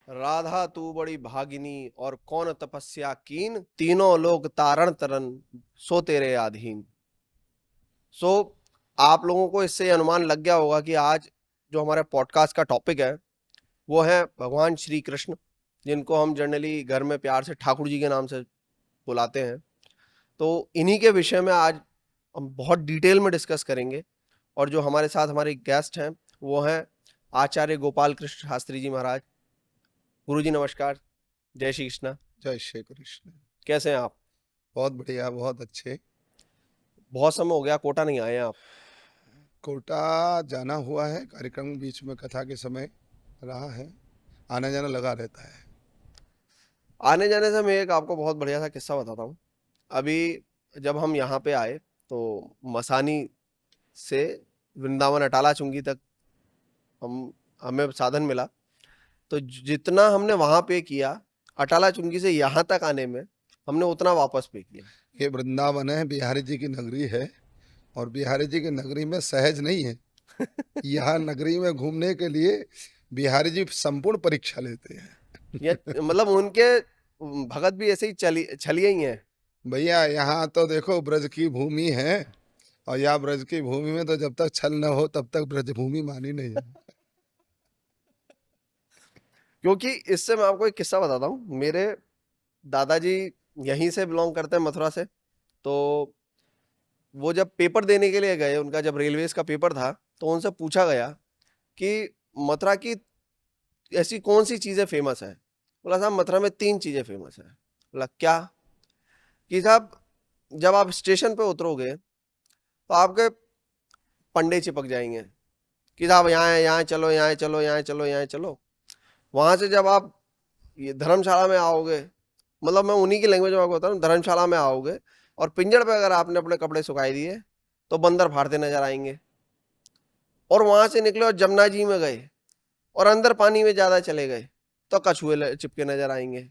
राधा तू बड़ी भागिनी और कौन तपस्या कीन, तीनों लोग तारण तरन सो तेरे अधीन। सो आप लोगों को इससे अनुमान लग गया होगा कि आज जो हमारे पॉडकास्ट का टॉपिक है वो है भगवान श्री कृष्ण, जिनको हम जनरली घर में प्यार से ठाकुर जी के नाम से बुलाते हैं। तो इन्हीं के विषय में आज हम बहुत डिटेल में डिस्कस करेंगे। और जो हमारे साथ हमारे गेस्ट हैं वो हैं आचार्य गोपाल कृष्ण शास्त्री जी महाराज। गुरु जी नमस्कार। जय श्री कृष्ण। जय श्री कृष्ण। कैसे हैं आप? बहुत बढ़िया, बहुत अच्छे। बहुत समय हो गया, कोटा नहीं आए हैं आप। कोटा जाना हुआ है, कार्यक्रम बीच में कथा के समय रहा है, आना जाना लगा रहता है। आने जाने से मैं एक आपको बहुत बढ़िया सा किस्सा बताता हूँ। अभी जब हम यहाँ पे आए तो मसानी से वृंदावन अटाला चुंगी तक हमें साधन मिला। तो जितना हमने वहां पे किया अटाला चुंगी से यहाँ तक आने में, हमने उतना वापस पे किया। ये वृंदावन है, बिहारी जी की नगरी है, और बिहारी जी की नगरी में सहज नहीं है। यहाँ नगरी में घूमने के लिए बिहारी जी संपूर्ण परीक्षा लेते हैं। ये मतलब उनके भगत भी ऐसे ही छलिए ही हैं। भैया यहाँ तो देखो ब्रज की भूमि है, और यहाँ ब्रज की भूमि में तो जब तक छल न हो तब तक ब्रज भूमि मानी नहीं है। क्योंकि इससे मैं आपको एक किस्सा बताता हूँ। मेरे दादाजी यहीं से बिलोंग करते हैं, मथुरा से। तो वो जब पेपर देने के लिए गए, उनका जब रेलवेज का पेपर था, तो उनसे पूछा गया कि मथुरा की ऐसी कौन सी चीजें फेमस है। बोला साहब मथुरा में 3 चीजें फेमस है। बोला क्या? कि साहब जब आप स्टेशन पे उतरोगे तो आपके पंडे चिपक जाएंगे कि साहब यहाँ चलो, यहाँ चलो, यहाँ चलो, यहाँ चलो। वहां से जब आप ये धर्मशाला में आओगे, मतलब मैं उन्हीं की लैंग्वेज में आपको बता रहा हूँ, धर्मशाला में आओगे और पिंजड़ पे अगर आपने अपने कपड़े सुखाई दिए तो बंदर फाड़ते नजर आएंगे। और वहां से निकले और जमुना जी में गए और अंदर पानी में ज्यादा चले गए तो कछुए चिपके नजर आएंगे।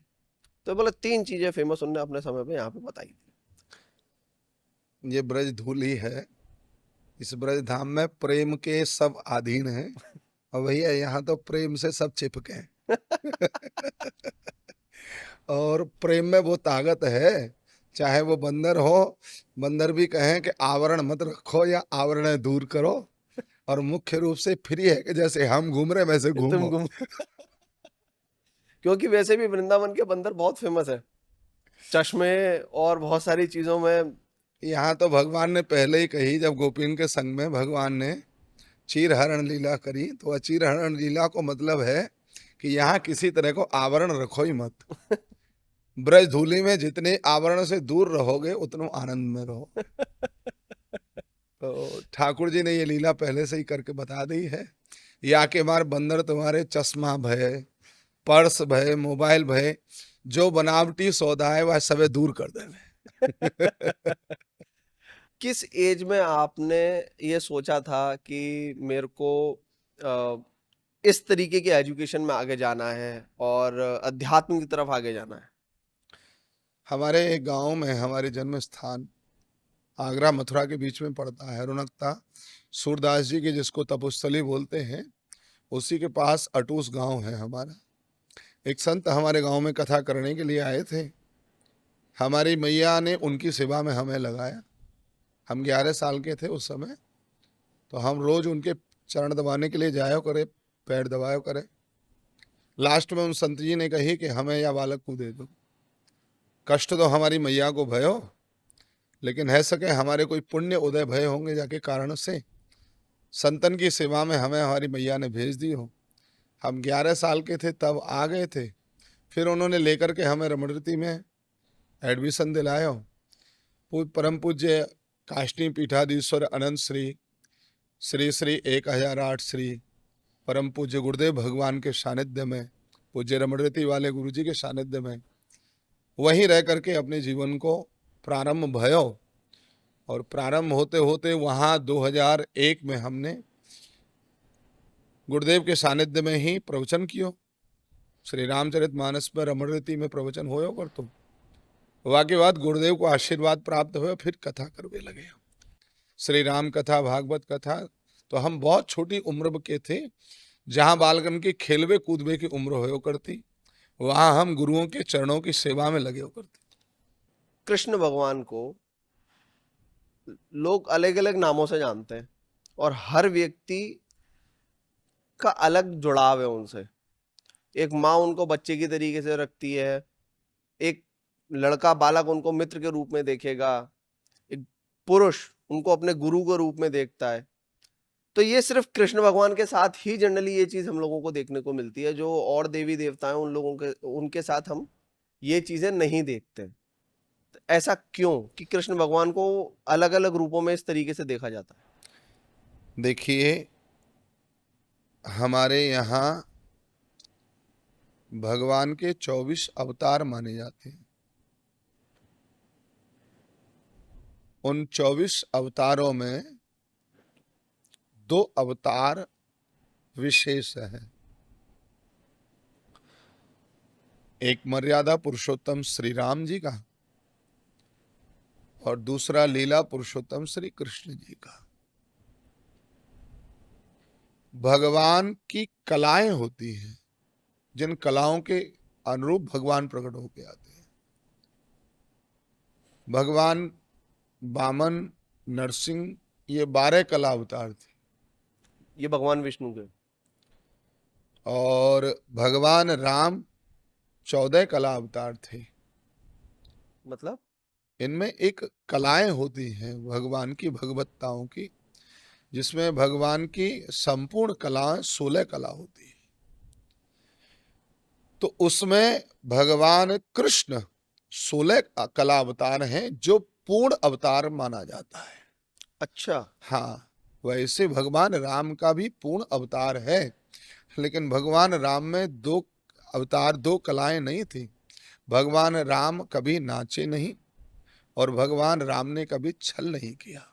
तो बोले 3 चीजें फेमस उनने अपने समय पे यहाँ पे बताई थी। ये ब्रज धूली है, इस ब्रज धाम में प्रेम के सब अधीन हैं, और भैया यहाँ तो प्रेम से सब चिपके हैं। और प्रेम में वो ताकत है, चाहे वो बंदर हो, बंदर भी कहें कि आवरण मत रखो या आवरण दूर करो, और मुख्य रूप से फ्री है कि जैसे हम घूम रहे वैसे तुम घूमो। गुम क्योंकि वैसे भी वृंदावन के बंदर बहुत फेमस है, चश्मे और बहुत सारी चीजों में। यहाँ तो भगवान ने पहले ही कही, जब गोपीन के संग में भगवान ने चीर हरण लीला करी, तो चीर हरण लीला को मतलब है कि यहाँ किसी तरह को आवरण रखो ही मत। ब्रज धूलि में जितने आवरण से दूर रहोगे उतने आनंद में रहो। तो ठाकुर जी ने ये लीला पहले से ही करके बता दी है। या के मार बंदर तुम्हारे चश्मा भय, पर्स भय, मोबाइल भय, जो बनावटी सौदा है वह सबे दूर कर देवे। किस एज में आपने ये सोचा था कि मेरे को इस तरीके के एजुकेशन में आगे जाना है और अध्यात्म की तरफ आगे जाना है? हमारे गांव में हमारे जन्म स्थान आगरा मथुरा के बीच में पड़ता है, रुनकता सूरदास जी की जिसको तपोस्थली बोलते हैं, उसी के पास अटूस गांव है हमारा। एक संत हमारे गांव में कथा करने के लिए आए थे। हमारी मैया ने उनकी सेवा में हमें लगाया। हम 11 साल के थे उस समय। तो हम रोज उनके चरण दबाने के लिए जाया करे, पैर दबाया करे। लास्ट में उन संत जी ने कही कि हमें या बालक को दे दो। कष्ट तो हमारी मैया को भयो, लेकिन है सके हमारे कोई पुण्य उदय भय होंगे जाके कारण से संतन की सेवा में हमें हमारी मैया ने भेज दी हो। हम 11 साल के थे तब आ गए थे। फिर उन्होंने लेकर के हमें रमणीति में एडमिशन दिलाया। परम पूज्य काष्टी पीठाधीश्वर अनंत श्री श्री श्री 1008 श्री परम पूज्य गुरुदेव भगवान के सानिध्य में, पूज्य रमणीति वाले गुरु जी के सानिध्य में वहीं रह करके अपने जीवन को प्रारंभ भयो। और प्रारंभ होते होते वहाँ 2001 में हमने गुरुदेव के सानिध्य में ही प्रवचन कियो। श्री रामचरित मानस पर रमणीति में प्रवचन होयो कर तुम वाके बाद गुरुदेव को आशीर्वाद प्राप्त हुए, फिर कथा करवे लगे। श्री राम कथा, भागवत कथा। तो हम बहुत छोटी उम्र के थे जहां बालकन की खेलवे कूदवे की उम्र होयो करती, वहां हम गुरुओं के चरणों की सेवा में लगे हो करते। कृष्ण भगवान को लोग अलग अलग नामों से जानते हैं और हर व्यक्ति का अलग जुड़ाव है उनसे। एक माँ उनको बच्चे की तरीके से रखती है, एक लड़का बालक उनको मित्र के रूप में देखेगा, एक पुरुष उनको अपने गुरु के रूप में देखता है। तो ये सिर्फ कृष्ण भगवान के साथ ही जनरली ये चीज हम लोगों को देखने को मिलती है। जो और देवी देवता हैं उन लोगों के उनके साथ हम ये चीजें नहीं देखते। तो ऐसा क्यों कि कृष्ण भगवान को अलग अलग रूपों में इस तरीके से देखा जाता है? देखिए, हमारे यहाँ भगवान के 24 अवतार माने जाते हैं। उन 24 अवतारों में 2 अवतार विशेष हैं। एक मर्यादा पुरुषोत्तम श्री राम जी का और दूसरा लीला पुरुषोत्तम श्री कृष्ण जी का। भगवान की कलाएं होती हैं, जिन कलाओं के अनुरूप भगवान प्रकट होके आते हैं। भगवान वामन, नरसिंह, ये 12 कला अवतार थे। ये भगवान विष्णु के। और भगवान राम 14 कला अवतार थे। मतलब इनमें एक कलाएं होती हैं भगवान की, भगवत्ताओं की, जिसमें भगवान की संपूर्ण कलाएं 16 कला होती है। तो उसमें भगवान कृष्ण 16 कला अवतार हैं, जो पूर्ण अवतार माना जाता है। अच्छा। हाँ, वैसे भगवान राम का भी पूर्ण अवतार है, लेकिन भगवान राम में 2 अवतार, 2 कलाएं नहीं थी। भगवान राम कभी नाचे नहीं और भगवान राम ने कभी छल नहीं किया।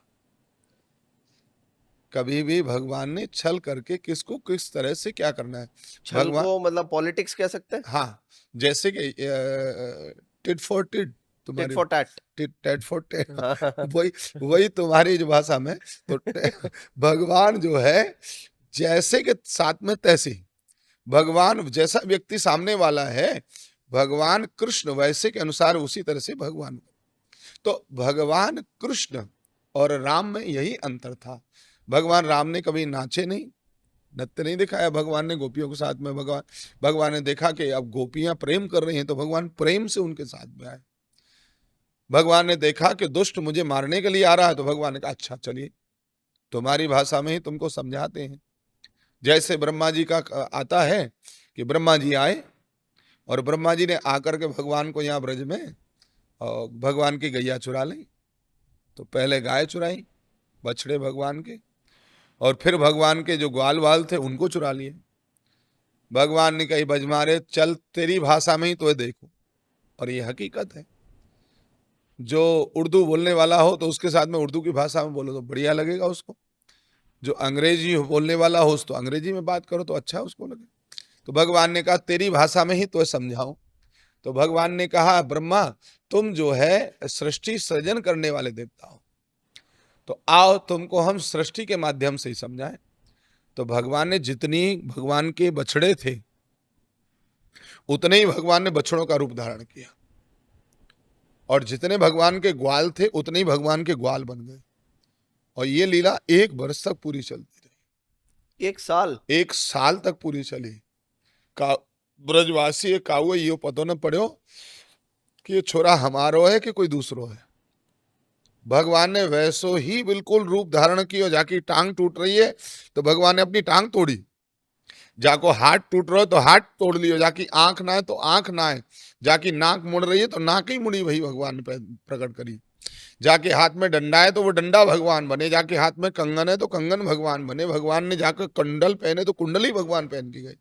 कभी भी भगवान ने छल करके किसको किस तरह से क्या करना है, छल भगवान, को मतलब पॉलिटिक्स कह सकते हैं। हाँ, जैसे कि टिट फॉर टिट, टिट तुम्हारी for tat. Tat for tat, हाँ। वही वही तुम्हारी जो भाषा में। तो भगवान जो है, जैसे के साथ में तैसे ही, भगवान जैसा व्यक्ति सामने वाला है, भगवान कृष्ण वैसे के अनुसार उसी तरह से भगवान। तो भगवान कृष्ण और राम में यही अंतर था। भगवान राम ने कभी नाचे नहीं, नृत्य नहीं दिखाया भगवान ने गोपियों के साथ में। भगवान ने देखा कि अब गोपियां प्रेम कर रही हैं, तो भगवान प्रेम से उनके साथ में आए। भगवान ने देखा कि दुष्ट मुझे मारने के लिए आ रहा है, तो भगवान ने कहा अच्छा चलिए, तुम्हारी भाषा में ही तुमको समझाते हैं। जैसे ब्रह्मा जी का आता है कि ब्रह्मा जी आए और ब्रह्मा जी ने आकर के भगवान को यहाँ ब्रज में और भगवान की गैया चुरा ली। तो पहले गाय चुराई, बछड़े भगवान के, और फिर भगवान के जो ग्वाल वाल थे उनको चुरा लिए। भगवान ने कही बजमारे चल, तेरी भाषा में ही तो देखो। और ये हकीकत है, जो उर्दू बोलने वाला हो तो उसके साथ में उर्दू की भाषा में बोलो तो बढ़िया लगेगा उसको। जो अंग्रेजी बोलने वाला हो तो अंग्रेजी में बात करो तो अच्छा उसको लगे। तो भगवान ने कहा तेरी भाषा में ही तो समझाऊं। तो भगवान ने कहा ब्रह्मा, तुम जो है सृष्टि सृजन करने वाले देवता हो, तो आओ तुमको हम सृष्टि के माध्यम से ही समझाएं। तो भगवान ने जितनी भगवान के बछड़े थे, उतने ही भगवान ने बछड़ों का रूप धारण किया, और जितने भगवान के ग्वाल थे उतने ही भगवान के ग्वाल बन गए। और ये लीला 1 वर्ष तक पूरी चलती रही। 1 साल? 1 साल तक पूरी चली। का ब्रजवासी काऊ यो पतो न पड़ो कि ये छोरा हमारो है कि कोई दूसरो है। भगवान ने वैसो ही बिल्कुल रूप धारण किया। जाकी टांग टूट रही है तो भगवान ने अपनी टांग तोड़ी, जाको हाथ टूट रहा है तो हाथ तोड़ लियो, जाकी आंख ना है तो आंख ना है, जाकी नाक मुड़ रही है तो नाक ही मुड़ी, वही भगवान ने प्रकट करी। जाके हाथ में डंडा है तो वो डंडा भगवान बने, जाके हाथ में कंगन है तो कंगन भगवान बने। भगवान ने जाकर कुंडल पहने तो कुंडली भगवान पहन की गई।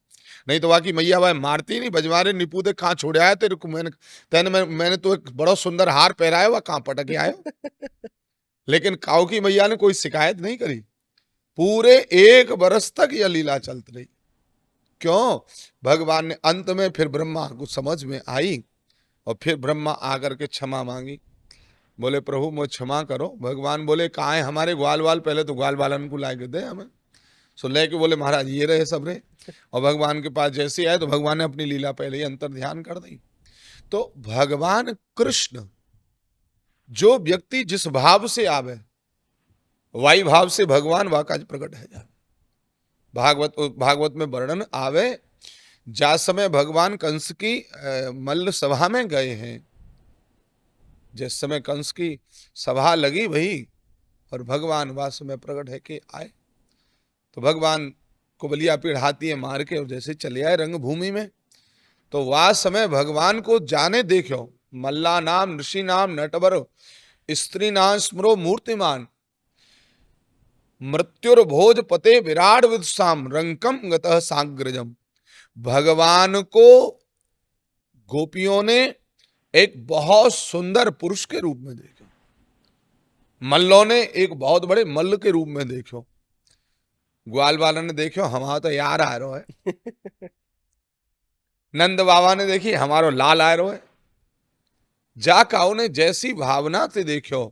नहीं तो बाकी मैया भाई मारती नहीं, बजवारे निपूदे कहाँ छोड़े आए तेरे को, मैंने तो एक बड़ा सुंदर हार पहराया हुआ, कहाँ पटक आयो। लेकिन काऊ की मैया ने कोई शिकायत नहीं करी। पूरे 1 वर्ष तक यह लीला चलती रही। क्यों? भगवान ने अंत में फिर ब्रह्मा को समझ में आई, और फिर ब्रह्मा आकर के क्षमा मांगी। बोले प्रभु मुझे क्षमा करो। भगवान बोले कहाँ है हमारे ग्वाल वाल, पहले तो ग्वाल वालन को लाके दे हमें। सो लेके बोले महाराज ये रहे सब रे, और भगवान के पास जैसे आए तो भगवान ने अपनी लीला पहले ही अंतर ध्यान कर दी। तो भगवान कृष्ण, जो व्यक्ति जिस भाव से आवे वाई भाव से भगवान वाकाज प्रकट है जा। भागवत में वर्णन आवे, जा समय भगवान कंस की मल्ल सभा में गए हैं, जिस समय कंस की सभा लगी भई और भगवान वास में प्रकट है के आए, तो भगवान को बलिया पीड़ हाथी मार के और जैसे चले आए रंगभूमि में, तो वह समय भगवान को जाने देखो, मल्ला नाम ऋषि नाम नटवर स्त्री नाम स्मरो मूर्तिमान मृत्युर्भोज पते विराट विदुषाम रंकम गतः सांग्रजम। भगवान को गोपियों ने एक बहुत सुंदर पुरुष के रूप में देखो, मल्लों ने एक बहुत बड़े मल्ल के रूप में देखो, ग्वाल वाला ने देखो हमारा तो यार आ रहा है, नंद बाबा ने देखी हमारो लाल आ रहा है, जा काऊ ने जैसी भावना से देखो,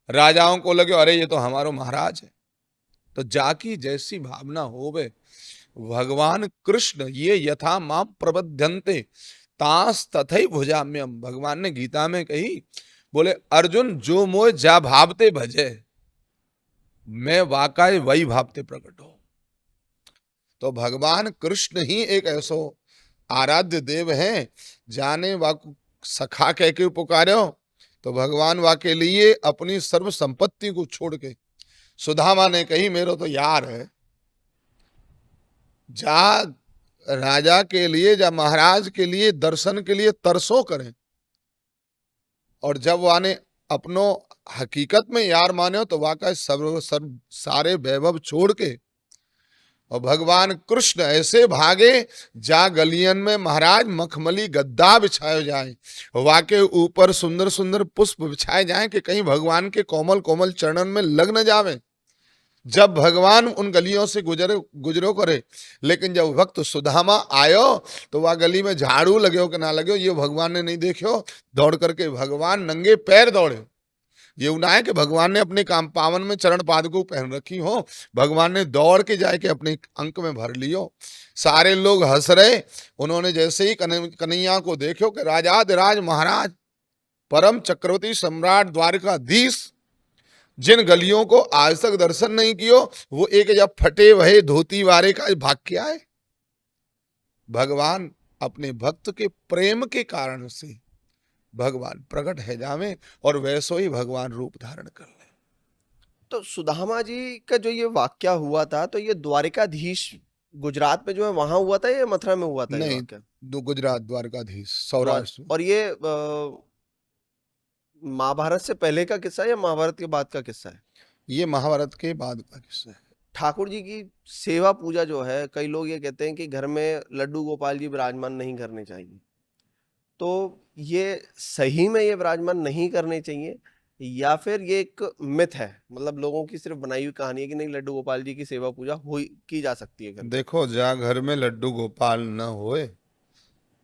राजाओं को लगे अरे ये तो हमारो महाराज है, तो जाकी जैसी भावना होवे। भगवान कृष्ण ये यथा मां प्रबध्यन्ते तांस तथै भुजाम्यम, भगवान ने गीता में कही, बोले अर्जुन जो मोह जा भावते भजे, मैं वाकाय वही भावते प्रकट हो। तो भगवान कृष्ण ही एक ऐसो आराध्य देव हैं, जाने वाकु सखा कह के पुकार्यो, तो भगवान वाके लिए अपनी सर्व संपत्ति को छोड़ के, सुदामा ने कही मेरो तो यार है, जा राजा के लिए जा महाराज के लिए दर्शन के लिए तरसो करें, और जब वाने अपनो हकीकत में यार माने हो तो वाका सर्व सारे वैभव छोड़ के, और भगवान कृष्ण ऐसे भागे जा गलियन में महाराज मखमली गद्दा बिछाए जाए, वाके ऊपर सुंदर सुंदर पुष्प बिछाए जाएं कि कहीं भगवान के कोमल कोमल चरणन में लग न जावे। जब भगवान उन गलियों से गुजरो करे, लेकिन जब वक्त सुदामा आयो तो वह गली में झाड़ू लगे हो कि ना लगे हो ये भगवान ने नहीं देखो, दौड़ करके भगवान नंगे पैर दौड़े। ये ना है कि भगवान ने अपने काम पावन में चरण पादुका पहन रखी हो, भगवान ने दौड़ के जाके अपने अंक में भर लियो। सारे लोग हंस रहे, उन्होंने जैसे ही कन्हैया को देखो कि राजाधिराज महाराज परम चक्रवर्ती सम्राट द्वारकाधीश, जिन गलियों को आज तक दर्शन नहीं कियो, वो एक जब फटे वहे धोती वारे का भाग के आए। भगवान अपने भक्त के प्रेम के कारण से भगवान प्रकट है जावे और वैसो ही भगवान रूप धारण कर ले। तो सुदामा जी का जो ये वाक्या हुआ था, तो ये द्वारिकाधीश गुजरात में जो है वहां हुआ था या मथुरा में हुआ था ये नहीं, वाक्या? गुजरात द्वारकाधीश सौराष्ट्र। और ये महाभारत से पहले का किस्सा है या महाभारत के बाद का किस्सा है? ये महाभारत के बाद का किस्सा है। ठाकुर जी की सेवा पूजा जो है, कई लोग ये कहते हैं कि घर में लड्डू गोपाल जी विराजमान नहीं करने चाहिए, तो ये सही में ये विराजमान नहीं करने चाहिए या फिर ये एक मिथ है, मतलब लोगों की सिर्फ बनाई हुई कहानी है कि नहीं लड्डू गोपाल जी की सेवा पूजा हुई की जा सकती है घर में? देखो जा घर में लड्डू गोपाल न होए,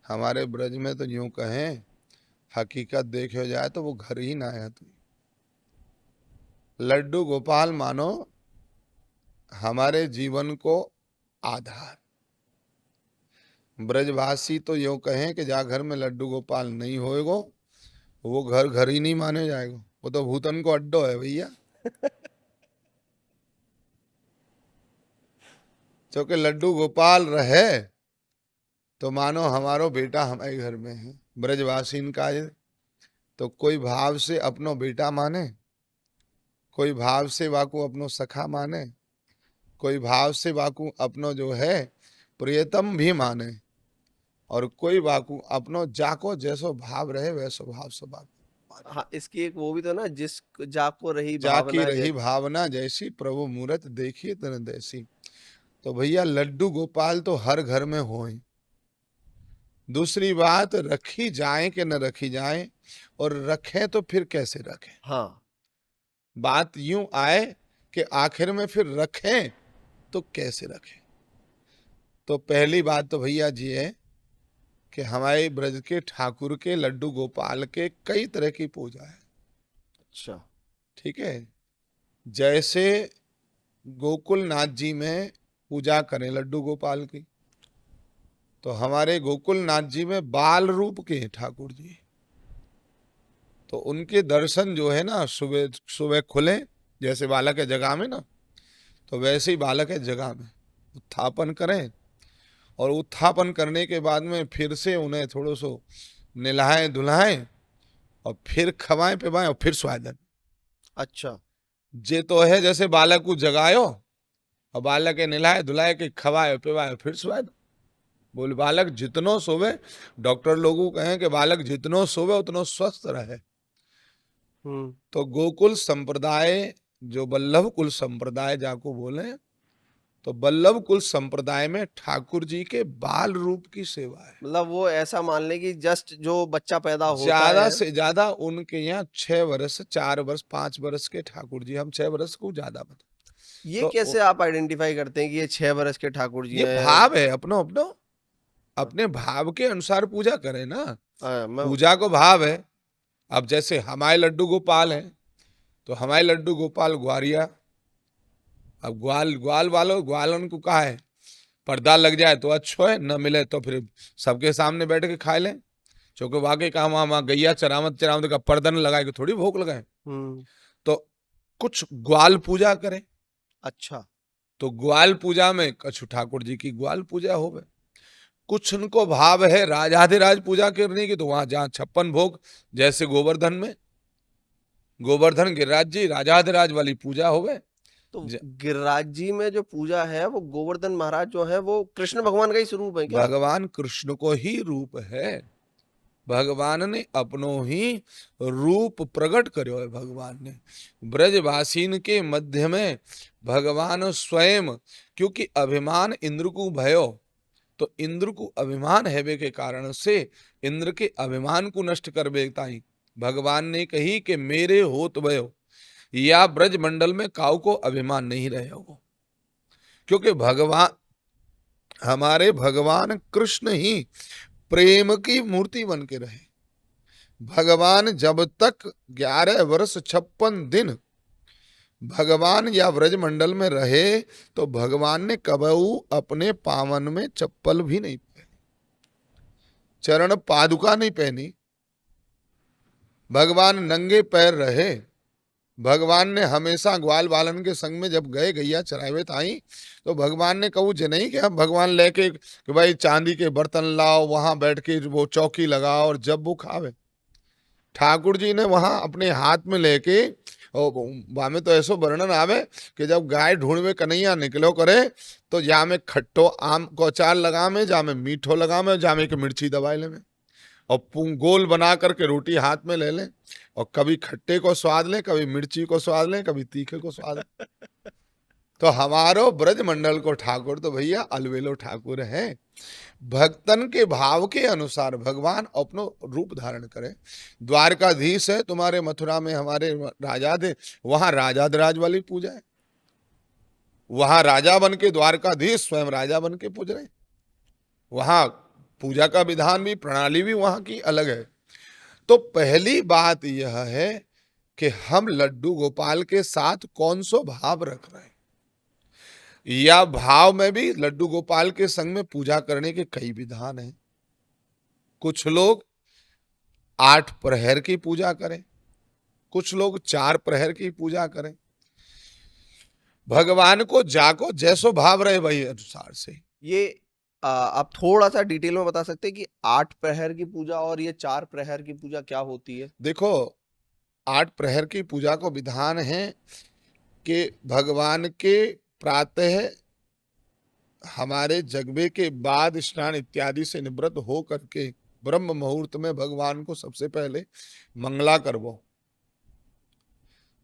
हमारे ब्रज में तो यूं कहें हकीकत देखे जाए तो वो घर ही ना है। तो लड्डू गोपाल मानो हमारे जीवन को आधार, ब्रजवासी तो यूं कहें कि जा घर में लड्डू गोपाल नहीं होएगो, वो घर घर ही नहीं माने जाएगा, वो तो भूतन को अड्डो है भैया। क्योंकि लड्डू गोपाल रहे तो मानो हमारो बेटा हमारे घर में है। ब्रजवासीन का तो कोई भाव से अपनो बेटा माने, कोई भाव से वाकू अपनो सखा माने, कोई भाव से वाकू अपनो जो है प्रियतम भी माने, और कोई वाकू अपनो जाको जैसो भाव रहे वैसो भाव से बात। हाँ, इसकी एक वो भी तो ना, जिस जाको रही जाकी भावना रही भावना जैसी प्रभु मूरत देखिए तन तैसी। तो भैया लड्डू गोपाल तो हर घर में हो। दूसरी बात रखी जाए कि न रखी जाए, और रखें तो फिर कैसे रखें। हाँ, बात यूं आए कि आखिर में फिर रखें तो कैसे रखें। तो पहली बात तो भैया जी है कि हमारे ब्रज के ठाकुर के लड्डू गोपाल के कई तरह की पूजा है। अच्छा, ठीक है, जैसे गोकुल नाथ जी में पूजा करें लड्डू गोपाल की, तो हमारे गोकुल नाथ जी में बाल रूप के हैं ठाकुर जी। तो उनके दर्शन जो है ना, सुबह सुबह खुले, जैसे बालक है जगह में ना, तो वैसे ही बालक है जगह में उत्थापन करें, और उत्थापन करने के बाद में फिर से उन्हें थोड़ा सो नहलाएं धुलाएं, और फिर खवाएं पिवाएं, और फिर स्वादन। अच्छा। जे तो है जैसे बालक को जगायो, और बालक के नहलाए धुलाए के खवाए पिवाए फिर स्वाद। बोले बालक जितनो सोवे, डॉक्टर लोगों कहें कि बालक जितनो सोवे उतनो स्वस्थ रहे। तो गोकुल संप्रदाय, जो वल्लभ कुल संप्रदाय जाको बोले, तो वल्लभ कुल संप्रदाय में ठाकुर जी के बाल रूप की सेवा है। मतलब वो ऐसा मान ले कि जस्ट जो बच्चा पैदा होता ज्यादा है। से ज्यादा उनके यहाँ 6 वर्ष, 4 वर्ष, 5 वर्ष के ठाकुर जी, हम 6 वर्ष को ज्यादा बता। ये तो कैसे आप आइडेंटिफाई करते हैं कि ये 6 वर्ष के ठाकुर जी ये हैं? भाव है अपनो अपनो, अपने भाव के अनुसार पूजा करें ना। मैं पूजा को भाव है। अब जैसे हमारे लड्डू गोपाल हैं, तो हमारे लड्डू गोपाल ग्वारिया। अब ग्वाल ग्वाल वालों ग्वालन को कहा है, पर्दा लग जाए तो अच्छो है, न मिले तो फिर सबके सामने बैठ के खा लें। क्योंकि वाकई कहा वहां गैया चरामत चरामत का पर्दा न लगाए, थोड़ी भूख लगाए। तो कुछ ग्वाल पूजा करें। अच्छा। तो ग्वाल पूजा में कछु ठाकुर जी की ग्वाल पूजा हो गए। कुछ उनको भाव है राजाधिराज पूजा करने की, तो वहां जहां 56 भोग, जैसे गोवर्धन में गोवर्धन गिरिराज जी राजाधिराज वाली पूजा हो गए। तो गिरिराज जी में जो पूजा है वो गोवर्धन महाराज जो है वो कृष्ण भगवान का ही स्वरूप है क्या? भगवान कृष्ण को ही रूप है। भगवान ने अपनो ही रूप प्रकट करो है। भगवान ने ब्रजवासीन के मध्य में भगवान स्वयं, क्योंकि अभिमान इंद्र को भयो, तो इंद्र को अभिमान हैवे के कारण से इंद्र के अभिमान को नष्ट कर बेताई भगवान ने कही कि मेरे होत भयो, या ब्रज मंडल में काऊ को अभिमान नहीं रहे हो। क्योंकि भगवान, हमारे भगवान कृष्ण ही प्रेम की मूर्ति बन के रहे। भगवान जब तक 11 वर्ष 56 दिन भगवान या ब्रज मंडल में रहे, तो भगवान ने कबहू अपने पावन में चप्पल भी नहीं पहनी, चरण पादुका नहीं पहनी। भगवान नंगे पैर रहे। भगवान ने हमेशा ग्वाल बालन के संग में जब गए गैया चरावे ताई, तो भगवान ने कहू जे नहीं कि हम भगवान लेके कि भाई चांदी के बर्तन लाओ, वहां बैठ के वो चौकी लगाओ और जब वो खावे। ठाकुर जी ने वहां अपने हाथ में लेके, और वहां में तो ऐसो वर्णन आवे कि जब गाय ढूंढवे कन्हैया निकलो करे, तो जा में खट्टो आम को अचार लगा में, जा में मीठो लगा में, जा में एक मिर्ची दबाई ले में, और गोल बना करके रोटी हाथ में ले लें, और कभी खट्टे को स्वाद लें, कभी मिर्ची को स्वाद लें, कभी तीखे को स्वाद लें। तो हमारो ब्रज मंडल को ठाकुर तो भैया अलवेलो ठाकुर है। भक्तन के भाव के अनुसार भगवान अपनो रूप धारण करे। द्वारकाधीश है तुम्हारे मथुरा में, हमारे राजा थे, वहां राजाधिराज वाली पूजा है। वहां राजा बन के द्वारकाधीश स्वयं राजा बन के पूज रहे। वहां पूजा का विधान भी, प्रणाली भी वहां की अलग है। तो पहली बात यह है कि हम लड्डू गोपाल के साथ कौन सो भाव रख रहे हैं, या भाव में भी लड्डू गोपाल के संग में पूजा करने के कई विधान हैं। कुछ लोग 8 प्रहर की पूजा करें, कुछ लोग 4 प्रहर की पूजा करें। भगवान को जाको जैसो भाव रहे वही अनुसार से। ये आप थोड़ा सा डिटेल में बता सकते हैं कि 8 प्रहर की पूजा और ये 4 प्रहर की पूजा क्या होती है? देखो, 8 प्रहर की पूजा को विधान है कि भगवान के प्रातः हमारे जगबे के बाद स्नान इत्यादि से निवृत्त हो करके ब्रह्म मुहूर्त में भगवान को सबसे पहले मंगला करवो।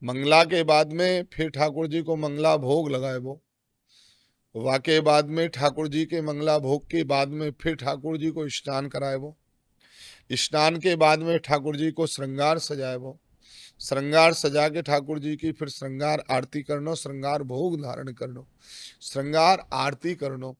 मंगला के बाद में फिर ठाकुर जी को मंगला भोग लगाएबो। वाके बाद में ठाकुर जी के मंगला भोग के बाद में फिर ठाकुर जी को स्नान कराएबो। स्नान के बाद में ठाकुर जी को श्रृंगार सजाएबो। श्रृंगार सजा के ठाकुर जी की फिर श्रृंगार आरती करनो, श्रृंगार भोग धारण करनो, श्रृंगार आरती करनो।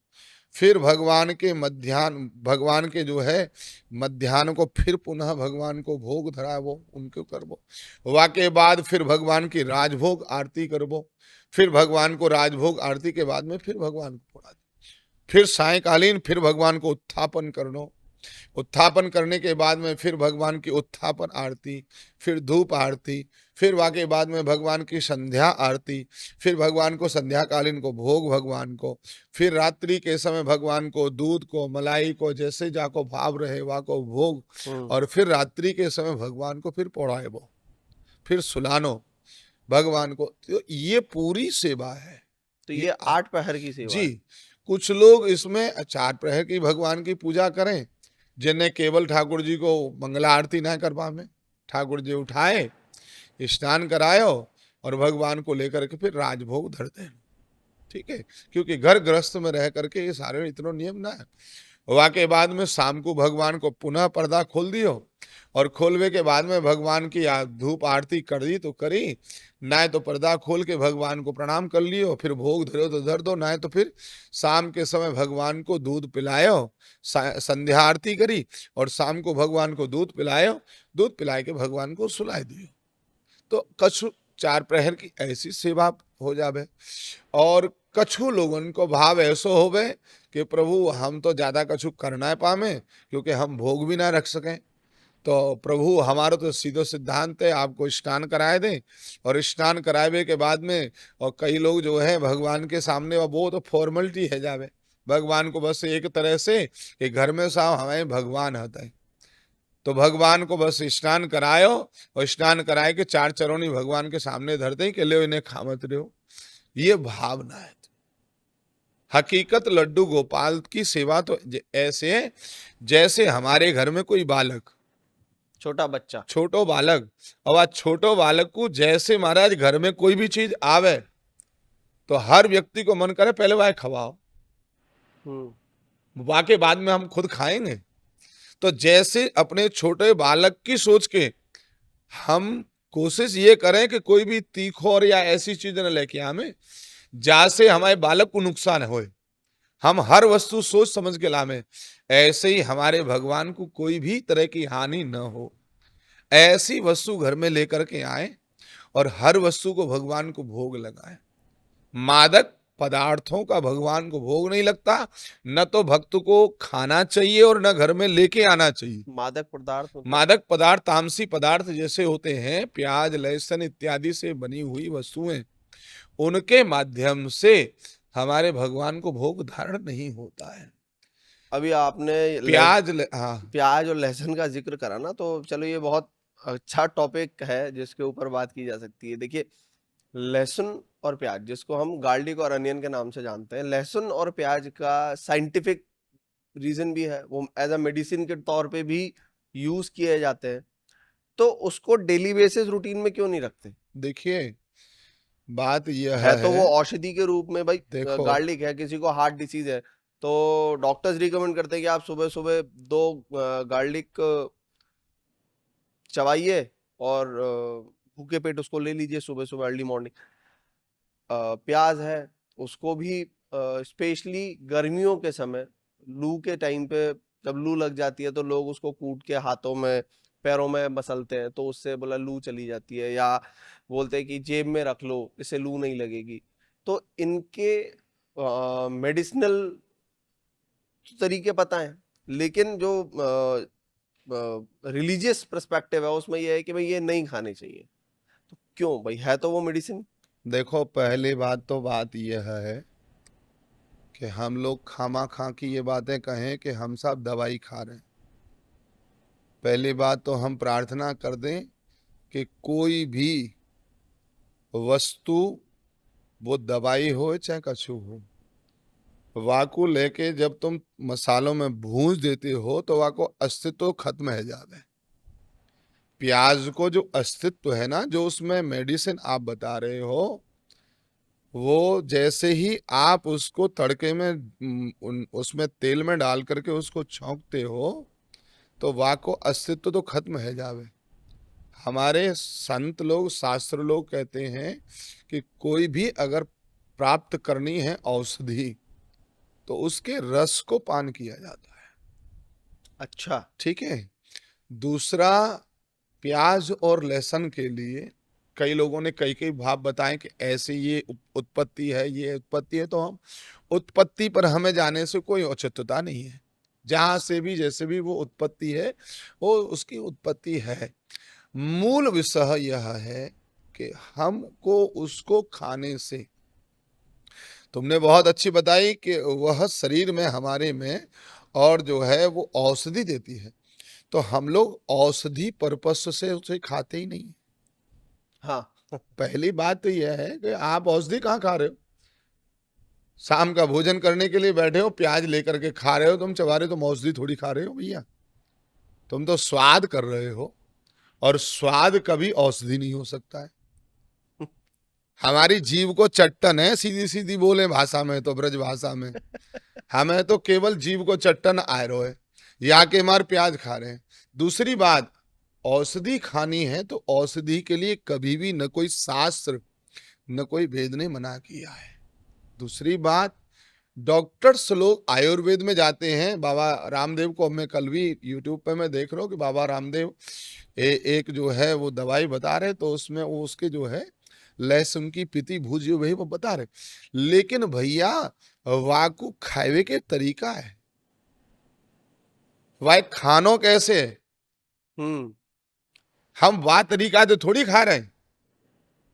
फिर भगवान के जो है मध्याह्न को फिर पुनः भगवान को भोग धरा वो उनको करबो। वाके बाद फिर भगवान की राजभोग आरती करबो। फिर भगवान को राजभोग आरती के बाद में फिर भगवान को पुरा। फिर सायकालीन फिर भगवान को उत्थापन करनो। उत्थापन करने के बाद में फिर भगवान की उत्थापन आरती, फिर धूप आरती, फिर वाके बाद में भगवान की संध्या आरती, फिर भगवान को संध्याकालीन को भोग भगवान को, फिर रात्रि के समय भगवान को दूध को मलाई को जैसे जाको भाव रहे वाको भोग, और फिर रात्रि के समय भगवान को फिर पौड़ाएबो, फिर सुलानो भगवान को। तो ये पूरी सेवा है। तो ये 8 पहर की सेवा जी। है। कुछ लोग इसमें 4 प्रहर की भगवान की पूजा करें, जिन्हें केवल ठाकुर जी को मंगला आरती ना कर पावे, ठाकुर जी उठाए स्नान करायो और भगवान को लेकर के फिर राजभोग धरते हैं। ठीक है, क्योंकि घर गृहस्थ में रह करके ये सारे इतना नियम ना है। वाके बाद में शाम को भगवान को पुनः पर्दा खोल दियो, और खोलवे के बाद में भगवान की धूप आरती कर दी तो करी, ना तो पर्दा खोल के भगवान को प्रणाम कर लियो, फिर भोग धरो तो धर दो, ना तो फिर शाम के समय भगवान को दूध पिलायो, संध्या आरती करी और शाम को भगवान को दूध पिलायो, दूध पिलाए के भगवान को सुलाए दियो। तो कछु 4 प्रहर की ऐसी सेवा हो जावे। और कछु लोगन को भाव ऐसो होवे कि प्रभु हम तो ज्यादा कछु करना पावे, क्योंकि हम भोग भी ना रख सकें, तो प्रभु हमारा तो सीधो सिद्धांत है आपको स्नान कराए दें, और स्नान करावे के बाद में, और कई लोग जो है भगवान के सामने वो तो फॉर्मेलिटी है जावे, भगवान को बस एक तरह से कि घर में साहब हमें भगवान होता है, तो भगवान को बस स्नान करायो, और स्नान कराए के 4 चरौनी भगवान के सामने धरते हैं कि ले इन्हें खामत रहो। ये भावना है। हकीकत लड्डू गोपाल की सेवा तो ऐसे है जैसे हमारे घर में कोई बालक, छोटा बच्चा, छोटो बालक, और आज छोटो बालक को जैसे महाराज घर में कोई भी चीज आवे तो हर व्यक्ति को मन करे पहले वह खवाओ, वाके बाद में हम खुद खाएंगे। तो जैसे अपने छोटे बालक की सोच के हम कोशिश ये करें कि कोई भी तीखोर या ऐसी चीज न लेके आवे जैसे हमारे बालक को नुकसान होए, हम हर वस्तु सोच समझ के लावे। ऐसे ही हमारे भगवान को कोई भी तरह की हानि न हो, ऐसी वस्तु घर में लेकर के आए और हर वस्तु को भगवान को भोग लगाए। मादक पदार्थों का भगवान को भोग नहीं लगता, न तो भक्त को खाना चाहिए और न घर में लेके आना चाहिए। मादक पदार्थ तामसी पदार्थ जैसे होते हैं, प्याज लहसुन इत्यादि से बनी हुई वस्तुएं, उनके माध्यम से हमारे भगवान को भोग धारण नहीं होता है। अभी आपने प्याज और लहसुन का जिक्र करा ना, तो चलो ये बहुत अच्छा टॉपिक है जिसके ऊपर बात की जा सकती है। देखिए, लहसुन और प्याज, जिसको हम गार्लिक और अनियन के नाम से जानते हैं, लहसुन और प्याज का साइंटिफिक रीजन भी है, वो एज अ मेडिसिन के तौर पे भी यूज किए जाते हैं। तो उसको डेली बेसिस रूटीन में क्यों नहीं रखते? देखिए, बात यह है तो वो औषधि के रूप में। भाई गार्लिक है, किसी को हार्ट डिसीज है तो डॉक्टर्स रिकमेंड करते हैं कि आप सुबह सुबह 2 गार्लिक चबाइए और भूखे पेट उसको ले लीजिए सुबह सुबह अर्ली मॉर्निंग। प्याज है, उसको भी स्पेशली गर्मियों के समय लू के टाइम पे, जब लू लग जाती है तो लोग उसको कूट के हाथों में पैरों में मसलते हैं, तो उससे बोला लू चली जाती है, या बोलते हैं कि जेब में रख लो इससे लू नहीं लगेगी। तो इनके मेडिसिनल तरीके पता है, लेकिन जो रिलीजियस पर्सपेक्टिव है उसमें यह है कि भाई ये नहीं खाने चाहिए। तो क्यों भाई, है तो वो मेडिसिन। देखो, पहली बात तो बात यह है कि हम लोग खामा खा की ये बातें कहें कि हम सब दवाई खा रहे हैं। पहली बात तो हम प्रार्थना कर दें कि कोई भी वस्तु, वो दवाई हो चाहे कछु हो, वाको लेके जब तुम मसालों में भूंज देते हो तो वाको अस्तित्व खत्म है जावे। प्याज को जो अस्तित्व है ना, जो उसमें मेडिसिन आप बता रहे हो, वो जैसे ही आप उसको तड़के में उसमें तेल में डाल करके उसको छौंकते हो तो वाको अस्तित्व तो खत्म है जावे। हमारे संत लोग, शास्त्र लोग कहते हैं कि कोई भी अगर प्राप्त करनी है औषधि, तो उसके रस को पान किया जाता है। अच्छा। ठीक है। दूसरा, प्याज और लहसुन के लिए कई लोगों ने कई कई भाव बताए कि ऐसे ये उत्पत्ति है, ये उत्पत्ति है, तो हम उत्पत्ति पर हमें जाने से कोई औचित्यता नहीं है। जहां से भी जैसे भी वो उत्पत्ति है, वो उसकी उत्पत्ति है। मूल विषय यह है कि हमको उसको खाने से, तुमने बहुत अच्छी बताई कि वह शरीर में हमारे में और जो है वो औषधि देती है, तो हम लोग औषधि पर्पस से उसे खाते ही नहीं। हाँ। पहली बात तो यह है कि आप औषधि कहाँ खा रहे हो? शाम का भोजन करने के लिए बैठे हो, प्याज लेकर के खा रहे हो, तुम चबा रहे हो, तुम औषधि थोड़ी खा रहे हो भैया। तुम तो स्वाद कर रहे हो, और स्वाद कभी औषधि नहीं हो सकता है। हमारी जीव को चट्टन है, सीधी सीधी बोले भाषा में तो, ब्रज भाषा में, हमें तो केवल जीव को चट्टन आयरो है, या के मार प्याज खा रहे हैं। दूसरी बात, औषधि खानी है तो औषधि के लिए कभी भी न कोई शास्त्र न कोई वेद ने मना किया है। दूसरी बात, डॉक्टर्स लोग आयुर्वेद में जाते हैं। बाबा रामदेव को मैं कल भी यूट्यूब पे मैं देख रहा हूँ कि बाबा रामदेव एक जो है वो दवाई बता रहे, तो उसमें वो उसके जो है लहसुन की पिति भूजी वही वो बता रहे। लेकिन भैया, वाकु खावे के तरीका है, वाह खानो कैसे है, हम्म। हम वाह तरीका तो थोड़ी खा रहे हैं।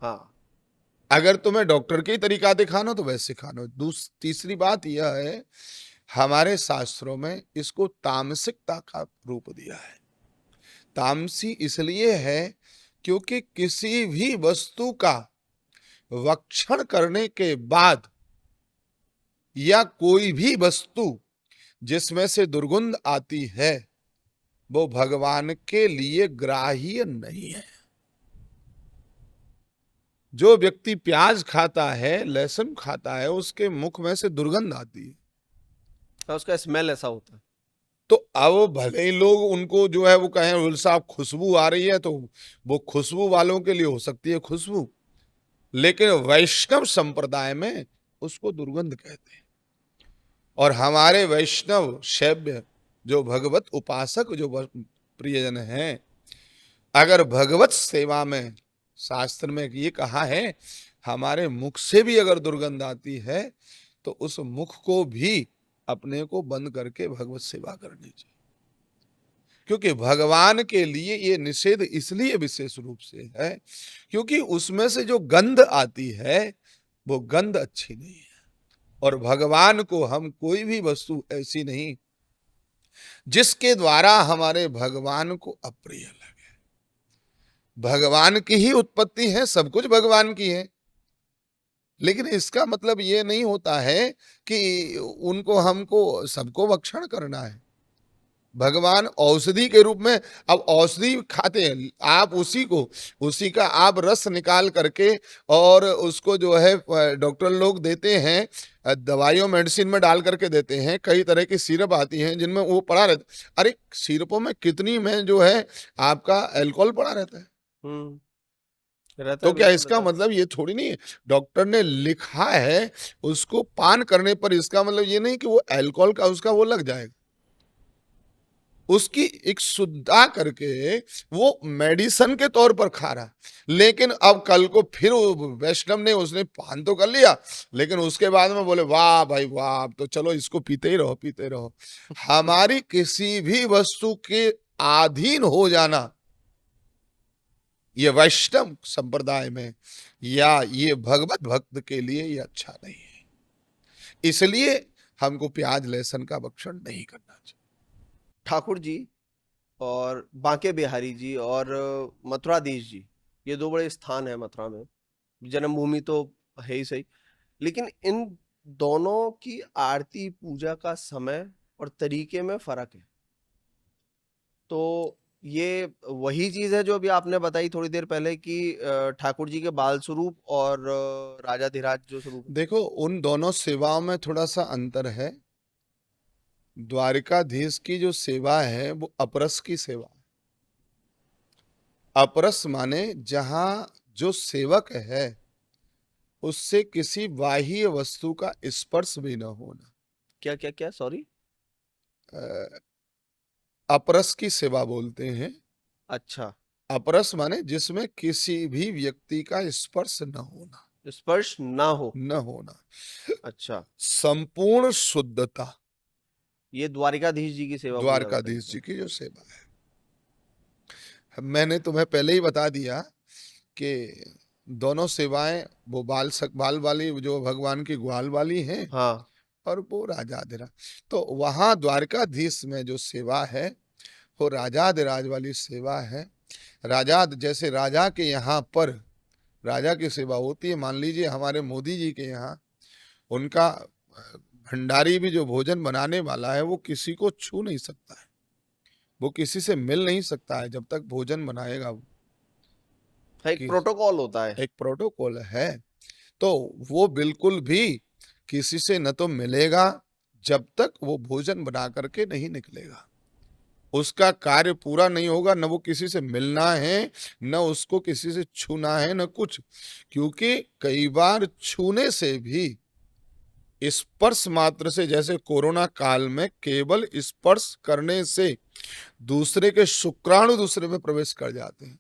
हाँ। अगर तुम्हें डॉक्टर के ही तरीका दिखाना तो वैसे खाना। तीसरी बात यह है, हमारे शास्त्रों में इसको तामसिकता का रूप दिया है। तामसी इसलिए है क्योंकि किसी भी वस्तु का भक्षण करने के बाद, या कोई भी वस्तु जिसमें से दुर्गंध आती है, वो भगवान के लिए ग्राह्य नहीं है। जो व्यक्ति प्याज खाता है, लहसुन खाता है, उसके मुख में से दुर्गंध आती है। हाँ, उसका स्मेल ऐसा होता है। तो अब भले ही लोग उनको जो है वो कहें उल साहब खुशबू आ रही है, तो वो खुशबू वालों के लिए हो सकती है खुशबू, लेकिन वैष्णव संप्रदाय में उसको दुर्गंध कहते हैं। और हमारे वैष्णव शैव्य जो भगवत उपासक जो प्रियजन हैं, अगर भगवत सेवा में शास्त्र में ये कहा है, हमारे मुख से भी अगर दुर्गंध आती है तो उस मुख को भी अपने को बंद करके भगवत सेवा करनी चाहिए। क्योंकि भगवान के लिए ये निषेध इसलिए विशेष रूप से है क्योंकि उसमें से जो गंध आती है वो गंध अच्छी नहीं है। और भगवान को हम कोई भी वस्तु ऐसी नहीं जिसके द्वारा हमारे भगवान को अप्रिय लगे। भगवान की ही उत्पत्ति है, सब कुछ भगवान की है, लेकिन इसका मतलब ये नहीं होता है कि उनको हमको सबको भक्षण करना है। भगवान औषधि के रूप में, अब औषधि खाते हैं आप, उसी का आप रस निकाल करके और उसको जो है डॉक्टर लोग देते हैं, दवाइयों मेडिसिन में डाल करके देते हैं। कई तरह की सिरप आती हैं जिनमें वो पड़ा रहता, अरे सिरपों में कितनी में जो है आपका अल्कोहल पड़ा रहता है। रहता तो है, क्या बिल्कुल इसका रहता है। मतलब ये थोड़ी नहीं है डॉक्टर ने लिखा है उसको पान करने पर, इसका मतलब ये नहीं कि वो अल्कोहल का उसका वो लग जाएगा। उसकी एक शुद्धा करके वो मेडिसन के तौर पर खा रहा। लेकिन अब कल को फिर वैष्णव ने उसने पान तो कर लिया, लेकिन उसके बाद में बोले वाह भाई वाह, अब तो चलो इसको पीते ही रहो पीते रहो। हमारी किसी भी वस्तु के अधीन हो जाना ये वैष्णव संप्रदाय में या ये भगवत भक्त के लिए ये अच्छा नहीं है। इसलिए हमको प्याज लहसुन का भक्षण नहीं करना चाहिए। ठाकुर जी और बांके बिहारी जी और मथुराधीश जी, ये दो बड़े स्थान है मथुरा में। जन्मभूमि तो है ही सही, लेकिन इन दोनों की आरती पूजा का समय और तरीके में फर्क है। तो ये वही चीज है जो अभी आपने बताई थोड़ी देर पहले कि ठाकुर जी के बाल स्वरूप और राजाधिराज जो स्वरूप है। देखो उन दोनों सेवाओं में थोड़ा सा अंतर है। द्वारिकाधीश की जो सेवा है वो अपरस की सेवा। अपरस माने जहां जो सेवक है उससे किसी बाह्य वस्तु का स्पर्श भी न होना। क्या क्या क्या, सॉरी? अ, अपरस की सेवा बोलते हैं। अच्छा, अपरस माने जिसमें किसी भी व्यक्ति का स्पर्श न होना, स्पर्श ना हो। न होना, अच्छा, संपूर्ण शुद्धता। ये द्वारिकाधीश जी की सेवा पूजा करते हैं द्वारकाधीश इसमें। जी की जो सेवा है, मैंने तुम्हें पहले ही बता दिया कि दोनों सेवाएं, वो बाल वाली जो भगवान की ग्वाल वाली हैं, हाँ। और वो राजाधिराज। तो वहां द्वारकाधीश में जो सेवा है वो राजाधिराज वाली सेवा है। राजा जैसे राजा के यहाँ पर राजा की सेवा होती है, मान लीजिए हमारे मोदी जी के यहाँ उनका भंडारी भी जो भोजन बनाने वाला है वो किसी को छू नहीं सकता है, वो किसी से मिल नहीं सकता है जब तक भोजन बनाएगा वो। हाँ, एक कि प्रोटोकॉल होता है। एक प्रोटोकॉल है। तो वो बिल्कुल भी किसी से न तो मिलेगा जब तक वो भोजन बना करके नहीं निकलेगा, उसका कार्य पूरा नहीं होगा, न वो किसी से मिलना है, न उसको किसी से छूना है, न कुछ। क्योंकि कई बार छूने से भी, स्पर्श मात्र से, जैसे कोरोना काल में केवल स्पर्श करने से दूसरे के शुक्राणु दूसरे में प्रवेश कर जाते हैं,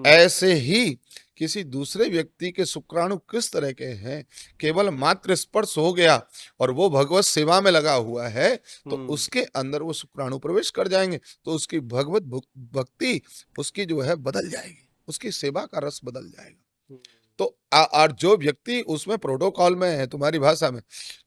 ऐसे ही किसी दूसरे व्यक्ति के शुक्राणु किस तरह के हैं, केवल मात्र स्पर्श हो गया और वो भगवत सेवा में लगा हुआ है तो उसके अंदर वो शुक्राणु प्रवेश कर जाएंगे, तो उसकी भगवत भक्ति उसकी जो है बदल जाएगी, उसकी सेवा का रस बदल जाएगा। तो और जो व्यक्ति उसमें प्रोटोकॉल में है तुम्हारी भाषा में,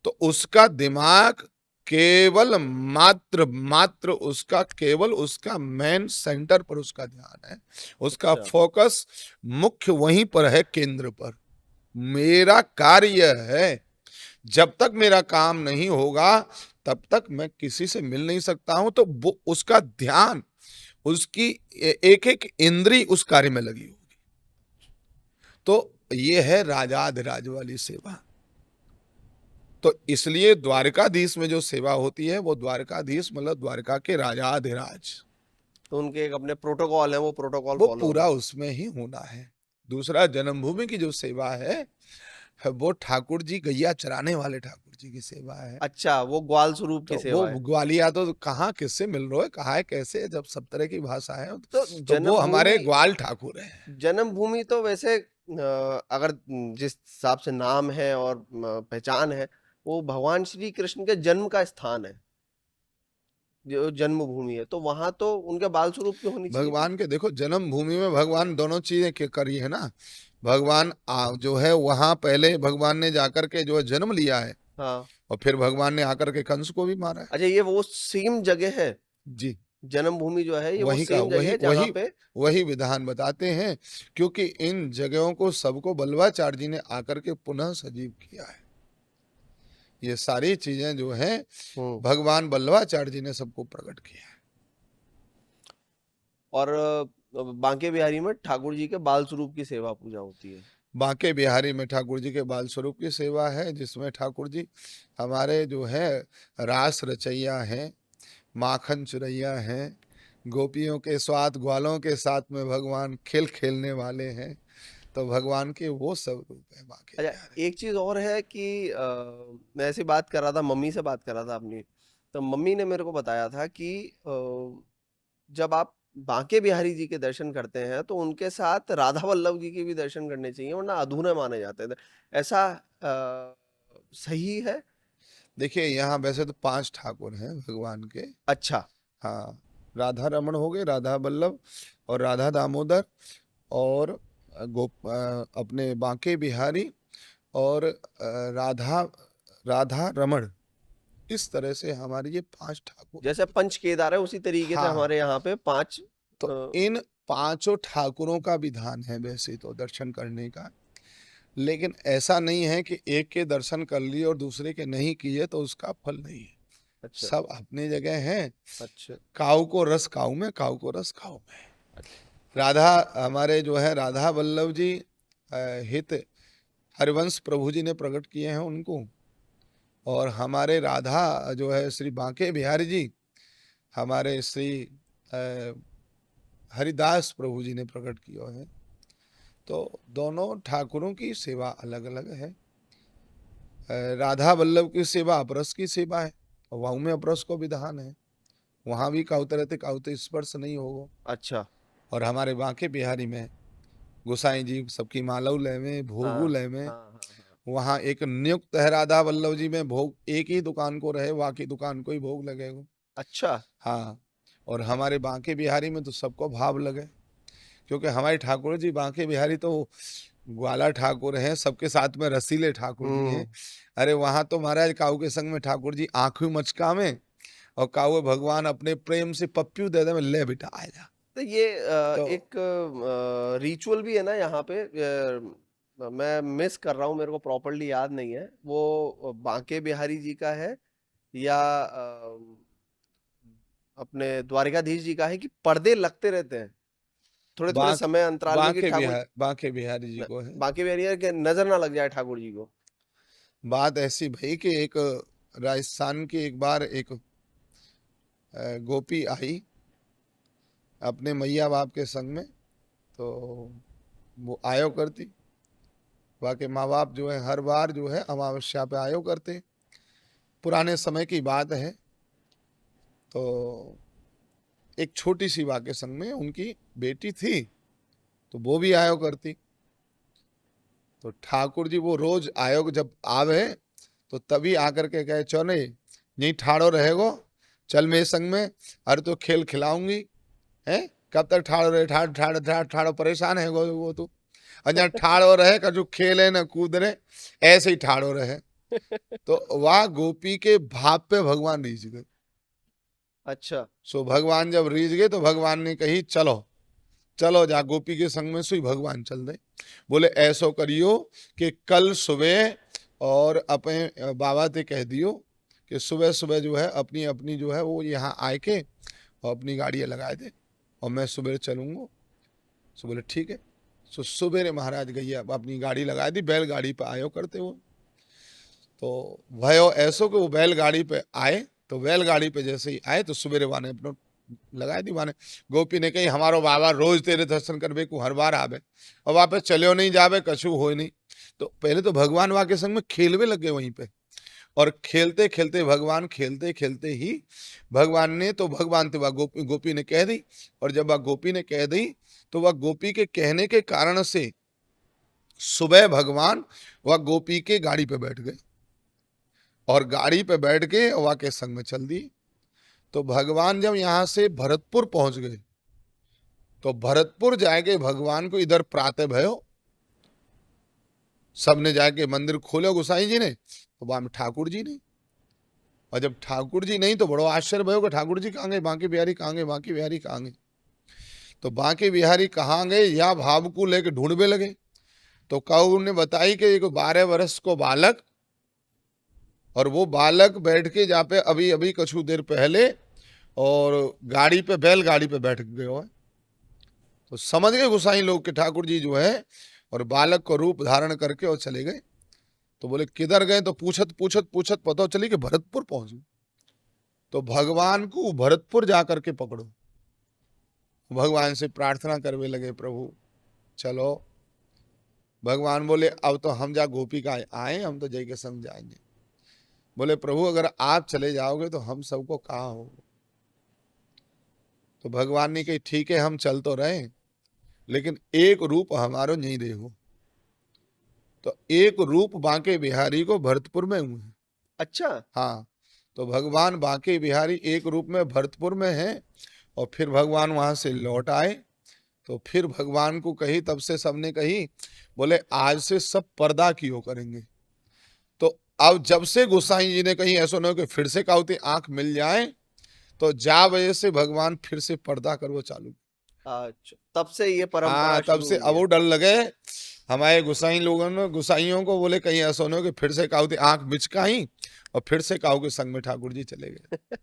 तो उसका दिमाग केवल मात्र मात्र उसका केवल उसका मेन सेंटर पर उसका ध्यान है, उसका अच्छा। फोकस मुख्य वहीं पर है, केंद्र पर। मेरा कार्य है, जब तक मेरा काम नहीं होगा तब तक मैं किसी से मिल नहीं सकता हूं। तो वो उसका ध्यान, उसकी एक एक इंद्री उस कार्य में लगी होगी। तो ये है राजाधिराज वाली सेवा। तो इसलिए द्वारकाधीश में जो सेवा होती है वो द्वारकाधीश मतलब द्वारका के राजाधिराज, तो उनके एक अपने प्रोटोकॉल है, वो प्रोटोकॉल वो फॉलो पूरा होगा। उसमें ही होना है। दूसरा, जन्मभूमि की जो सेवा है वो ठाकुर जी, गैया चराने वाले ठाकुर जी की सेवा है। अच्छा, वो ग्वाल स्वरूप की तो वो सेवा है। ग्वालिया तो कहाँ किससे मिल रहे हो, कहाँ है, कैसे, जब सब तरह की भाषा है, तो तो वो जन्मभूमि, हमारे ग्वाल ठाकुर है। जन्मभूमि तो वैसे अगर जिस हिसाब से नाम है और पहचान है, वो भगवान श्री कृष्ण के जन्म का स्थान है, जो जन्मभूमि है, तो वहां तो उनके बाल स्वरूप की होनी चाहिए थी। भगवान के देखो, जन्मभूमि में भगवान दोनों चीजें करी है ना। भगवान जो है वहां पहले भगवान ने जाकर के जो है जन्म लिया है, हाँ। और फिर भगवान ने आकर के कंस को भी मारा है। अच्छा, ये वो सेम जगह है, जी, जन्मभूमि जो है ये वो वही का सेम जगह वही है जहाँ वही पे। वही विधान बताते हैं, क्योंकि इन जगहों को सबको बल्लवाचार्य जी ने आकर के पुनः सजीव किया है। ये सारी चीजें जो हैं भगवान बल्लवाचार्य जी ने सबको प्रकट किया है। और बांके बिहारी में ठाकुर जी के बाल स्वरूप की सेवा पूजा होती है। बांके बिहारी में ठाकुर जी के बाल स्वरूप की सेवा है, जिसमें ठाकुर जी हमारे जो है रास रचैया हैं, माखन चुरैया हैं, गोपियों के स्वाद ग्वालों के साथ में भगवान खेल खेलने वाले हैं। तो भगवान के वो सब रूप है बांके अच्छा, बिहारी। एक चीज और है कि मैं ऐसी बात कर रहा था, मम्मी से बात कर रहा था अपनी, तो मम्मी ने मेरे को बताया था कि जब आप बांके बिहारी जी के दर्शन करते हैं तो उनके साथ राधा वल्लभ जी के भी दर्शन करने चाहिए, वरना अधूरे माने जाते थे। ऐसा सही है? देखिए, यहाँ वैसे तो 5 ठाकुर हैं भगवान के। अच्छा। हाँ, राधा रमण हो गए, राधा वल्लभ और राधा दामोदर, और अपने बांके बिहारी, और राधा राधा रमण। इस तरह से हमारे ये 5 ठाकुर जैसे हैं। पंच केदार है, उसी तरीके से हाँ, हमारे यहाँ पे पांच। तो इन पांचों ठाकुरों का विधान है वैसे तो दर्शन करने का। लेकिन ऐसा नहीं है कि एक के दर्शन कर लिए और दूसरे के नहीं किए तो उसका फल नहीं है। अच्छा। सब अपनी जगह हैं। अच्छा। काऊ को रस काऊ में, काऊ को रस काऊ में। राधा, हमारे जो है राधा वल्लभ जी हित हरिवंश प्रभु जी ने प्रकट किए हैं उनको, और हमारे राधा जो है श्री बांके बिहारी जी हमारे श्री हरिदास प्रभु जी ने प्रकट किया है। तो दोनों ठाकुरों की सेवा अलग अलग है। राधा वल्लभ की सेवा अपरस की सेवा है, और वहाँ में अपरस को विधान है, वहाँ भी काउते रहते, काउते स्पर्श नहीं होगो। अच्छा। और हमारे बांके बिहारी में गोसाई जी सबकी मालव लय में, भोगू हाँ लय में, हाँ हाँ हाँ। वहाँ एक नियुक्त है राधा वल्लभ जी में भोग एक ही दुकान को रहे, वहाँ की दुकान को ही भोग लगेगा। अच्छा। हाँ, और हमारे बांके बिहारी में तो सबको भाव लगे, क्योंकि हमारे ठाकुर जी बांके बिहारी तो ग्वाला ठाकुर हैं, सबके साथ में रसीले ठाकुर जी हैं। अरे वहां तो महाराज काऊ के संग में ठाकुर जी आंखों मचका में, और काऊ भगवान अपने प्रेम से पप्पू दे दे में ले बेटा आ जा। तो ये तो एक रिचुअल भी है ना यहाँ पे, मैं मिस कर रहा हूँ, मेरे को प्रॉपरली याद नहीं है, वो बांके बिहारी जी का है या अपने द्वारिकाधीश जी का है, कि पर्दे लगते रहते हैं थोड़े थोड़े बांक समय अंतराल में, कि ठाकुर बांके बिहारी जी को है। बांके बिहारी के नजर ना लग जाए ठाकुर जी को। बात ऐसी भई कि एक राजस्थान की एक बार एक गोपी आई अपने मैया बाप के संग में, तो वो आयो करती, वहाँ के माँ बाप जो है हर बार जो है अमावस्या पे आयो करते, पुराने समय की बात है। तो एक छोटी सी बा के संग में उनकी बेटी थी, तो वो भी आयो करती। तो ठाकुर जी वो रोज आयो, जब आवे तो तभी आकर के कहे चौने यही ठाड़ो रहेगो, चल मेरे संग में, अरे तो खेल खिलाऊंगी है, कब तक ठाड़ो रहे, ठाड़ ठाड़ ठाड़ ठाड़ो, परेशान है वो तो, अजा ठाड़ो रहे कछु खेले न कूद रहे, ऐसे ही ठाड़ो रहे। तो वह गोपी के भाव पे भगवान रीझ गए। अच्छा। सो भगवान जब रीझ गए तो भगवान ने कही चलो चलो जा गोपी के संग में, सुई भगवान चल दे। बोले ऐसो करियो कि कल सुबह और अपने बाबा ते कह दियो कि सुबह सुबह जो है अपनी अपनी जो है वो यहाँ आए के और अपनी गाड़ियाँ लगा दे, और मैं सुबह चलूंगा। सो बोले ठीक है। सो सुबेरे महाराज गैया अपनी गाड़ी लगा दी, बैलगाड़ी पे आयो करते वो। तो भयो ऐसो कि वो बैलगाड़ी पे आए, तो बैलगाड़ी पे जैसे ही आए तो सुबेरे वाने अपना लगा दी वाने। गोपी ने कही हमारो बाबा रोज तेरे दर्शन करबे को हर बार आवे, और वहां पे चलो नहीं जावे कछु हो नहीं। तो पहले तो भगवान वहां के संग में खेलवे लगे वहीं पे, और खेलते खेलते भगवान खेलते खेलते ही भगवान ने तो भगवान थे वह गोपी ने कह दी। और जब वह गोपी ने कह दी तो वह गोपी के कहने के कारण से सुबह भगवान वह गोपी के गाड़ी पे बैठ गए, और गाड़ी पे बैठ के वह के संग में चल दी। तो भगवान जब यहां से भरतपुर पहुंच गए, तो भरतपुर जाके भगवान को इधर प्रातः भयो, सबने जाके मंदिर खोलो गोसाई जी ने, तो वहां में ठाकुर जी नहीं। और जब ठाकुर जी नहीं तो बड़ो आश्चर्य भयो कि ठाकुर जी कहाँ गए, बांके बिहारी कहाँ गए, बांके बिहारी कहाँ गए। तो बांके बिहारी कहाँ गए या भाव को लेके ढूंढने लगे। तो काऊ ने बताई कि एक 12 वर्ष को बालक, और वो बालक बैठ के जहाँ पे अभी अभी कुछ देर पहले और गाड़ी पे बैलगाड़ी पे बैठ गए हो। तो समझ गए गुसाई लोग के ठाकुर जी जो है, और बालक को रूप धारण करके और चले गए। तो बोले किधर गए, तो पूछत पूछत पूछत पता चली कि भरतपुर पहुंच गए। तो भगवान को भरतपुर जाकर के पकड़ो, भगवान से प्रार्थना करने लगे प्रभु चलो। भगवान बोले अब तो हम जा गोपी का आए, हम तो जय के संग जाएंगे। बोले प्रभु अगर आप चले जाओगे तो हम सबको कहाँ हो। तो भगवान ने कही ठीक है हम चल तो रहे, लेकिन एक रूप हमारो नहीं देखो। तो एक रूप बांके बिहारी को भरतपुर में हुए। अच्छा। हाँ, तो भगवान बांके बिहारी एक रूप में भरतपुर में है, और फिर भगवान वहां से लौट आए। तो फिर भगवान को कही, तब से सबने कही बोले आज से सब पर्दा कियो करेंगे। तो अब जब से गोसाई जी ने कही ऐसा न हो कि फिर से काउती आंख मिल जाए, तो जा वजह से भगवान फिर से पर्दा करवो चालू। अच्छा, तब से ये हाँ परंपरा तब शुरू से हुई अब है। वो डर लगे हमारे गुसाई लोगों ने, गुसाइयों को बोले कहीं ऐसा न हो कि फिर से काउती आंख बिचका ही और फिर से काऊ के संग में ठाकुर जी चले गए।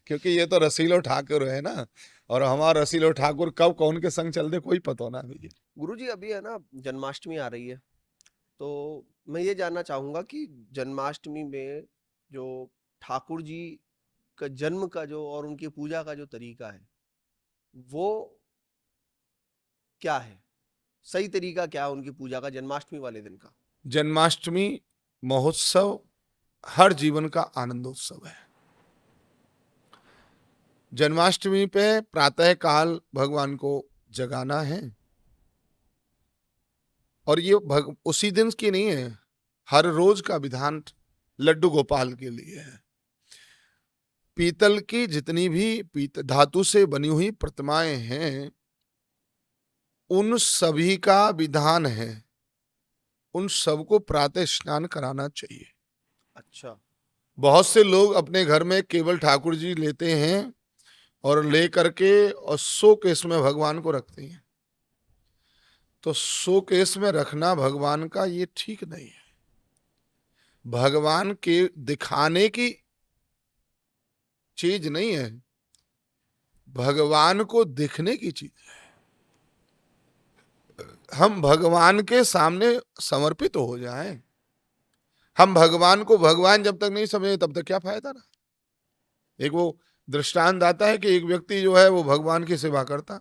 क्योंकि ये तो रसीलो ठाकुर है ना, और हमारा रसीलो ठाकुर कब कौन के संग चल दे कोई पता ना भैया। गुरुजी अभी है ना, जन्माष्टमी आ रही है, तो मैं ये जानना चाहूंगा कि जन्माष्टमी में जो ठाकुर जी का जन्म का जो और उनकी पूजा का जो तरीका है, वो क्या है, सही तरीका क्या है उनकी पूजा का जन्माष्टमी वाले दिन का? जन्माष्टमी महोत्सव हर जीवन का आनंदोत्सव है। जन्माष्टमी पे प्रातः काल भगवान को जगाना है, और ये उसी दिन की नहीं है, हर रोज का विधान लड्डू गोपाल के लिए है। पीतल की जितनी भी धातु से बनी हुई प्रतिमाएं हैं, उन सभी का विधान है, उन सबको प्रातः स्नान कराना चाहिए। अच्छा। बहुत से लोग अपने घर में केवल ठाकुर जी लेते हैं और ले करके और शोकेस में भगवान को रखते हैं। तो शोकेस में रखना भगवान का ये ठीक नहीं है। भगवान के दिखाने की चीज नहीं है, भगवान को दिखने की चीज है। हम भगवान के सामने समर्पित हो जाएं। हम भगवान को भगवान जब तक नहीं समझे तब तक क्या फायदा ना। एक वो दृष्टांत आता है कि एक व्यक्ति जो है वो भगवान की सेवा करता,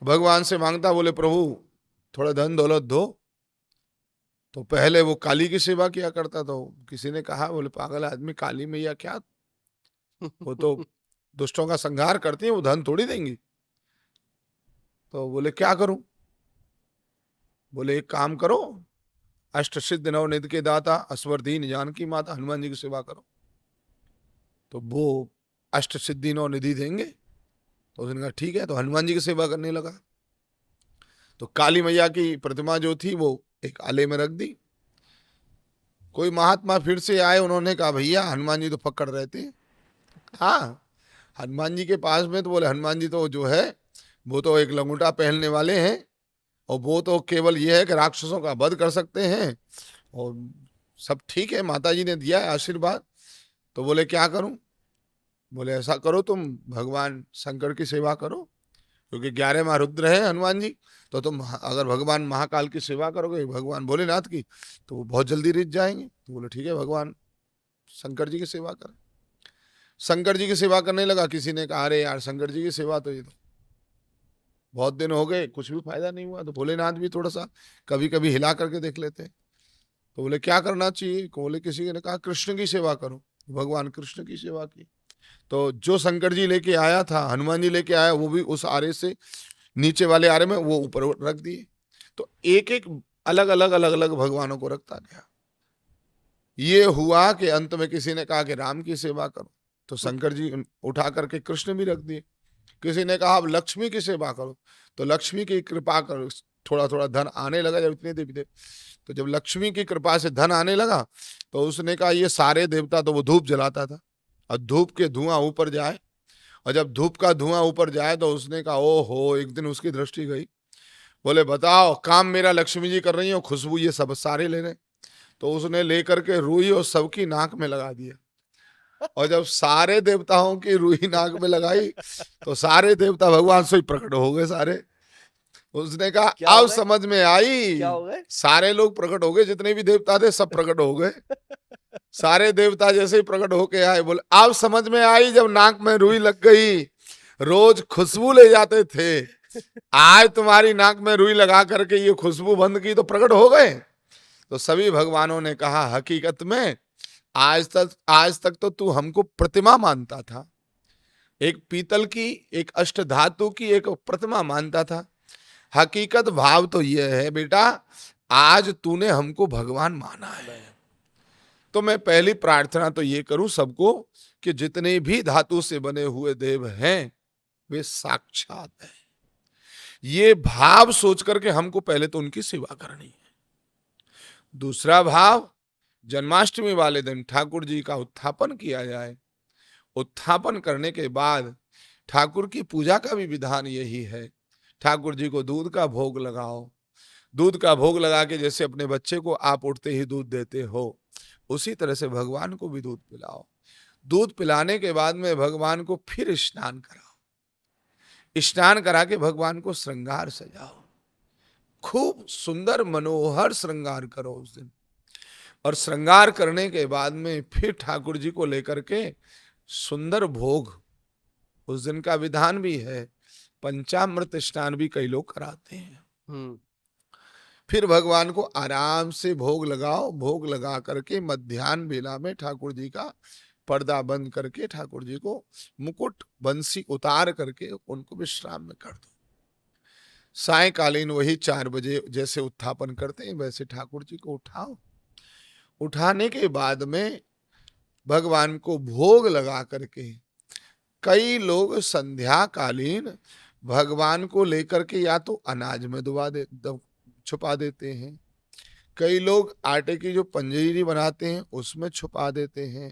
भगवान से मांगता, बोले प्रभु थोड़ा धन दौलत दो। तो पहले वो काली की सेवा किया करता था। किसी ने कहा, बोले पागल आदमी, काली मैया क्या, वो तो दुष्टों का संहार करती है, वो धन थोड़ी देंगी। तो बोले क्या करूं? बोले एक काम करो, अष्ट सिद्ध नवनिधि के दाता असवर दीन जानकी माता हनुमान जी की सेवा करो, तो वो अष्ट सिद्धि नवनिधि देंगे। तो उसने कहा ठीक है, तो हनुमान जी की सेवा करने लगा। तो काली मैया की प्रतिमा जो थी वो एक आले में रख दी। कोई महात्मा फिर से आए, उन्होंने कहा भैया हनुमान जी तो पकड़ रहते हैं। हाँ, हनुमान जी के पास में, तो बोले हनुमान जी तो जो है वो तो एक लंगोटा पहनने वाले हैं, और वो तो केवल ये है कि राक्षसों का वध कर सकते हैं, और सब ठीक है, माता जी ने दिया है आशीर्वाद। तो बोले क्या करूं? बोले ऐसा करो, तुम भगवान शंकर की सेवा करो, क्योंकि 11 माह रुद्र है हनुमान जी। तो तुम अगर भगवान महाकाल की सेवा करोगे, भगवान भोलेनाथ की, तो वो बहुत जल्दी रिझ जाएंगे। तो बोले ठीक है, भगवान शंकर जी की सेवा करें। शंकर जी की सेवा करने लगा। किसी ने कहा अरे यार शंकर जी की सेवा तो ये तो बहुत दिन हो गए, कुछ भी फायदा नहीं हुआ। तो भोलेनाथ भी थोड़ा सा कभी कभी हिला करके देख लेते हैं। तो बोले क्या करना चाहिए? बोले किसी ने कहा कृष्ण की सेवा करो। भगवान कृष्ण की सेवा की। तो जो शंकर जी लेके आया था, हनुमान जी लेके आया, वो भी उस आरे से नीचे वाले आरे में वो ऊपर रख दिए। तो एक एक अलग अलग अलग अलग भगवानों को रखता गया। ये हुआ कि अंत में किसी ने कहा कि राम की सेवा करो, तो शंकर जी उठा करके कृष्ण भी रख दिए। किसी ने कहा अब लक्ष्मी की सेवा करो, तो लक्ष्मी की कृपा करो, थोड़ा थोड़ा धन आने लगा। जब इतने देवी थे, तो जब लक्ष्मी की कृपा से धन आने लगा, तो उसने कहा ये सारे देवता, तो वो धूप जलाता था, और धूप के धुआं ऊपर जाए, और जब धूप का धुआं ऊपर जाए, तो उसने कहा ओ हो, एक दिन उसकी दृष्टि गई। बोले बताओ, काम मेरा लक्ष्मी जी कर रही है, खुशबू ये सब सारे ले रहे। तो उसने लेकर के रुई और सबकी नाक में लगा दिया, और जब सारे देवताओं की रुई नाक में लगाई, तो सारे देवता भगवान से ही प्रकट हो गए सारे। उसने कहा क्या हो अब गए? समझ में आई। क्या हो गए? सारे लोग प्रकट हो गए, जितने भी देवता थे सब प्रकट हो गए। सारे देवता जैसे ही प्रकट होके आए, बोले अब समझ में आई, जब नाक में रुई लग गई, रोज खुशबू ले जाते थे, आज तुम्हारी नाक में रुई लगा करके ये खुशबू बंद की तो प्रकट हो गए। तो सभी भगवानों ने कहा हकीकत में आज तक तो तू हमको प्रतिमा मानता था, एक पीतल की, एक अष्ट धातु की एक प्रतिमा मानता था। हकीकत भाव तो यह है बेटा, आज तूने हमको भगवान माना है। तो मैं पहली प्रार्थना तो ये करूं सबको कि जितने भी धातु से बने हुए देव हैं वे साक्षात हैं। ये भाव सोच करके हमको पहले तो उनकी सेवा करनी है। दूसरा भाव, जन्माष्टमी वाले दिन ठाकुर जी का उत्थापन किया जाए। उत्थापन करने के बाद ठाकुर की पूजा का भी विधान यही है। ठाकुर जी को दूध का भोग लगाओ। दूध का भोग लगा के जैसे अपने बच्चे को आप उठते ही दूध देते हो, उसी तरह से भगवान को भी दूध पिलाओ। दूध पिलाने के बाद में भगवान को फिर स्नान कराओ। स्नान करा के भगवान को श्रृंगार सजाओ, खूब सुंदर मनोहर श्रृंगार करो उस दिन। और श्रृंगार करने के बाद में फिर ठाकुर जी को लेकर के सुंदर भोग, उस दिन का विधान भी है, पंचामृत स्नान भी कई लोग कराते हैं। फिर भगवान को आराम से भोग लगाओ। भोग लगा करके मध्याह्न बेला में ठाकुर जी का पर्दा बंद करके ठाकुर जी को मुकुट बंसी उतार करके उनको विश्राम में कर दो। सायकालीन वही 4 बजे जैसे उत्थापन करते हैं वैसे ठाकुर जी को उठाओ। उठाने के बाद में भगवान को भोग लगा करके कई लोग संध्या कालीन भगवान को लेकर के या तो अनाज में छुपा देते हैं, कई लोग आटे की जो पंजीरी बनाते हैं उसमें छुपा देते हैं,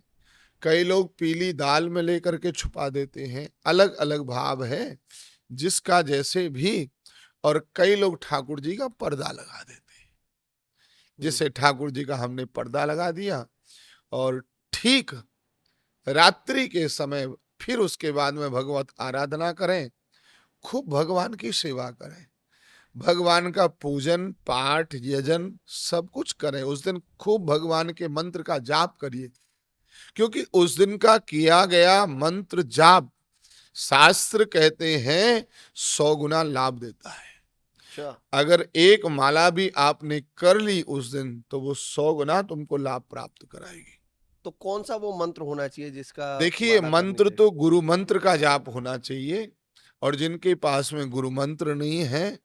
कई लोग पीली दाल में लेकर के छुपा देते हैं। अलग अलग भाव है जिसका जैसे भी। और कई लोग ठाकुर जी का पर्दा लगा देते हैं। जिसे ठाकुर जी का हमने पर्दा लगा दिया और ठीक रात्रि के समय फिर उसके बाद में भगवत आराधना करें, खूब भगवान की सेवा करें, भगवान का पूजन पाठ यजन सब कुछ करें। उस दिन खूब भगवान के मंत्र का जाप करिए, क्योंकि उस दिन का किया गया मंत्र जाप शास्त्र कहते हैं 100 गुना लाभ देता है। अगर एक माला भी आपने कर ली उस दिन तो वो 100 गुना तुमको लाभ प्राप्त कराएगी। तो कौन सा वो मंत्र होना चाहिए जिसका देखिए, माला करनी मंत्र चाहिए? तो गुरु मंत्र का जाप होना चाहिए, और जिनके पास में गुरु मंत्र नहीं है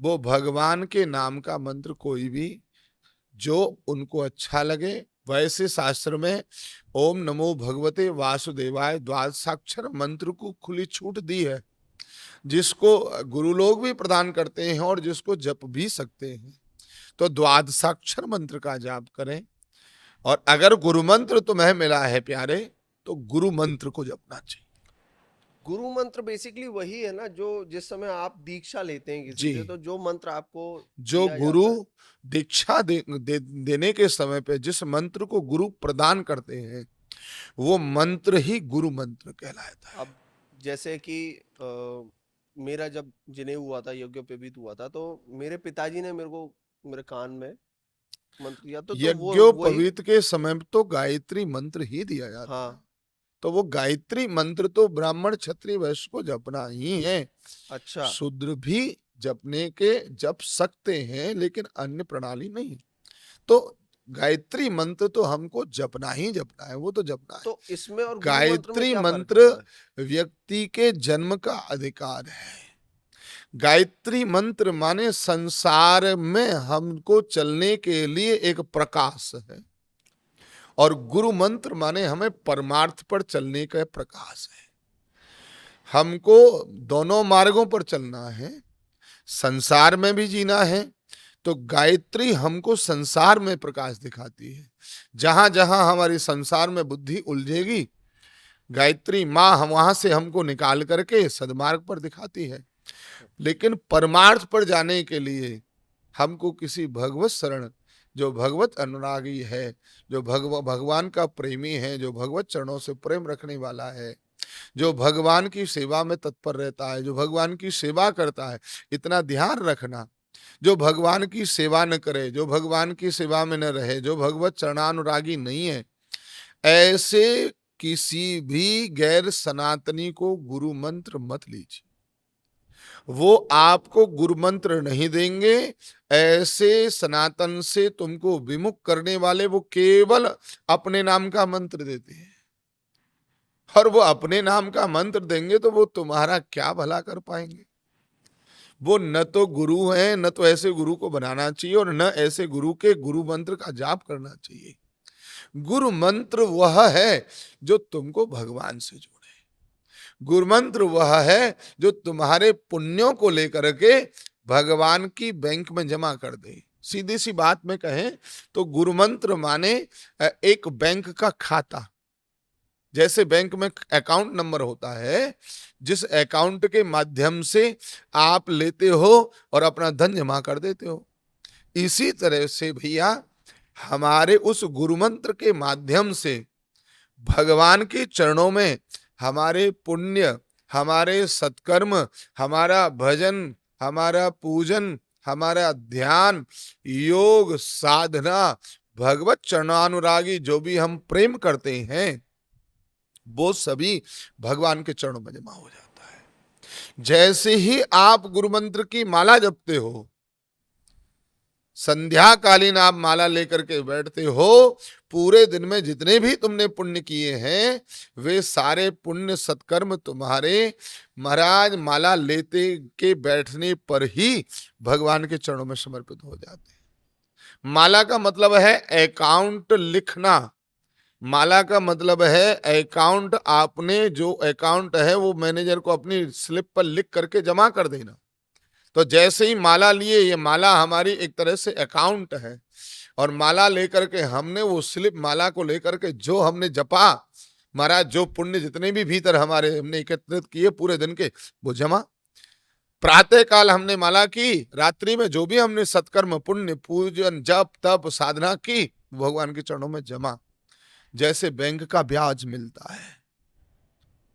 वो भगवान के नाम का मंत्र कोई भी जो उनको अच्छा लगे। वैसे शास्त्र में ओम नमो भगवते वासुदेवाय द्वादशाक्षर मंत्र को खुली छूट दी है, जिसको गुरु लोग भी प्रदान करते हैं और जिसको जप भी सकते हैं। तो द्वादशाक्षर मंत्र का जाप करें, और अगर गुरु मंत्र तुम्हें मिला है प्यारे तो गुरु मंत्र को जपना चाहिए। गुरु मंत्र बेसिकली वही है ना जो जिस समय आप दीक्षा लेते हैं किसी जी, से, तो जो मंत्र आपको जो दिया गुरु जाता है। दीक्षा देने के समय पे जिस मंत्र को गुरु प्रदान करते हैं वो मंत्र ही गुरु मंत्र कहलाता है। अब जैसे कि मेरा जब जनेऊ हुआ था, यज्ञोपवीत हुआ था, तो मेरे पिताजी ने मेरे को मेरे कान में मंत्र दिया, तो वो वही। यज्ञोपवीत के समय में तो गायत्री मंत्र ही दिया जाता है। हाँ, तो वो गायत्री मंत्र तो ब्राह्मण क्षत्रिय वैश्य को जपना ही है। अच्छा। शूद्र भी जपने के जप सकते हैं, लेकिन अन्य प्रणाली नहीं। तो गायत्री मंत्र तो हमको जपना ही जपना है, वो तो जपना है। तो इसमें और गुरु मंत्र में गायत्री क्या फर्क मंत्र होता है? व्यक्ति के जन्म का अधिकार है। गायत्री मंत्र माने संसार में हमको चलने के लिए एक प्रकाश है, और गुरु मंत्र माने हमें परमार्थ पर चलने का प्रकाश है। हमको दोनों मार्गों पर चलना है, संसार में भी जीना है। तो गायत्री हमको संसार में प्रकाश दिखाती है। जहां जहां हमारी संसार में बुद्धि उलझेगी, गायत्री माँ हम वहां से हमको निकाल करके सदमार्ग पर दिखाती है। लेकिन परमार्थ पर जाने के लिए हमको किसी भगवत शरण, जो भगवत अनुरागी है, जो भगवान का प्रेमी है, जो भगवत चरणों से प्रेम रखने वाला है, जो भगवान की सेवा में तत्पर रहता है, जो भगवान की सेवा करता है। इतना ध्यान रखना, जो भगवान की सेवा न करे, जो भगवान की सेवा में न रहे, जो भगवत चरणानुरागी नहीं है, ऐसे किसी भी गैर सनातनी को गुरु मंत्र मत लीजिए। वो आपको गुरु मंत्र नहीं देंगे। ऐसे सनातन से तुमको विमुख करने वाले वो केवल अपने नाम का मंत्र देते हैं, और वो अपने नाम का मंत्र देंगे तो वो तुम्हारा क्या भला कर पाएंगे। वो न तो गुरु हैं, न तो ऐसे गुरु को बनाना चाहिए, और न ऐसे गुरु के गुरु मंत्र का जाप करना चाहिए। गुरु मंत्र वह है जो तुमको भगवान से जोड़े। गुरु मंत्र वह है जो तुम्हारे पुण्यों को लेकर के भगवान की बैंक में जमा कर दे। सीधी सी बात में कहें तो गुरु मंत्र माने एक बैंक का खाता। जैसे बैंक में अकाउंट नंबर होता है, जिस अकाउंट के माध्यम से आप लेते हो और अपना धन जमा कर देते हो, इसी तरह से भैया हमारे उस गुरु मंत्र के माध्यम से भगवान के चरणों में हमारे पुण्य, हमारे सत्कर्म, हमारा भजन, हमारा पूजन, हमारा ध्यान, योग, साधना, भगवत चरणानुरागी जो भी हम प्रेम करते हैं वो सभी भगवान के चरणों में जमा हो जाता है। जैसे ही आप गुरु मंत्र की माला जपते हो, संध्याकालीन आप माला लेकर के बैठते हो, पूरे दिन में जितने भी तुमने पुण्य किए हैं वे सारे पुण्य सत्कर्म तुम्हारे महाराज माला लेते के बैठने पर ही भगवान के चरणों में समर्पित हो जाते हैं। माला का मतलब है अकाउंट लिखना। माला का मतलब है अकाउंट, आपने जो अकाउंट है वो मैनेजर को अपनी स्लिप पर लिख करके जमा कर देना। तो जैसे ही माला लिए, ये माला हमारी एक तरह से अकाउंट है, और माला लेकर के हमने वो स्लिप माला को लेकर के जो हमने जपा महाराज, जो पुण्य जितने भी भीतर हमारे हमने एकत्रित किए पूरे दिन के, वो जमा। प्रातः काल हमने माला की, रात्रि में जो भी हमने सत्कर्म पुण्य पूजन जप तप साधना की, भगवान के चरणों में जमा। जैसे बैंक का ब्याज मिलता है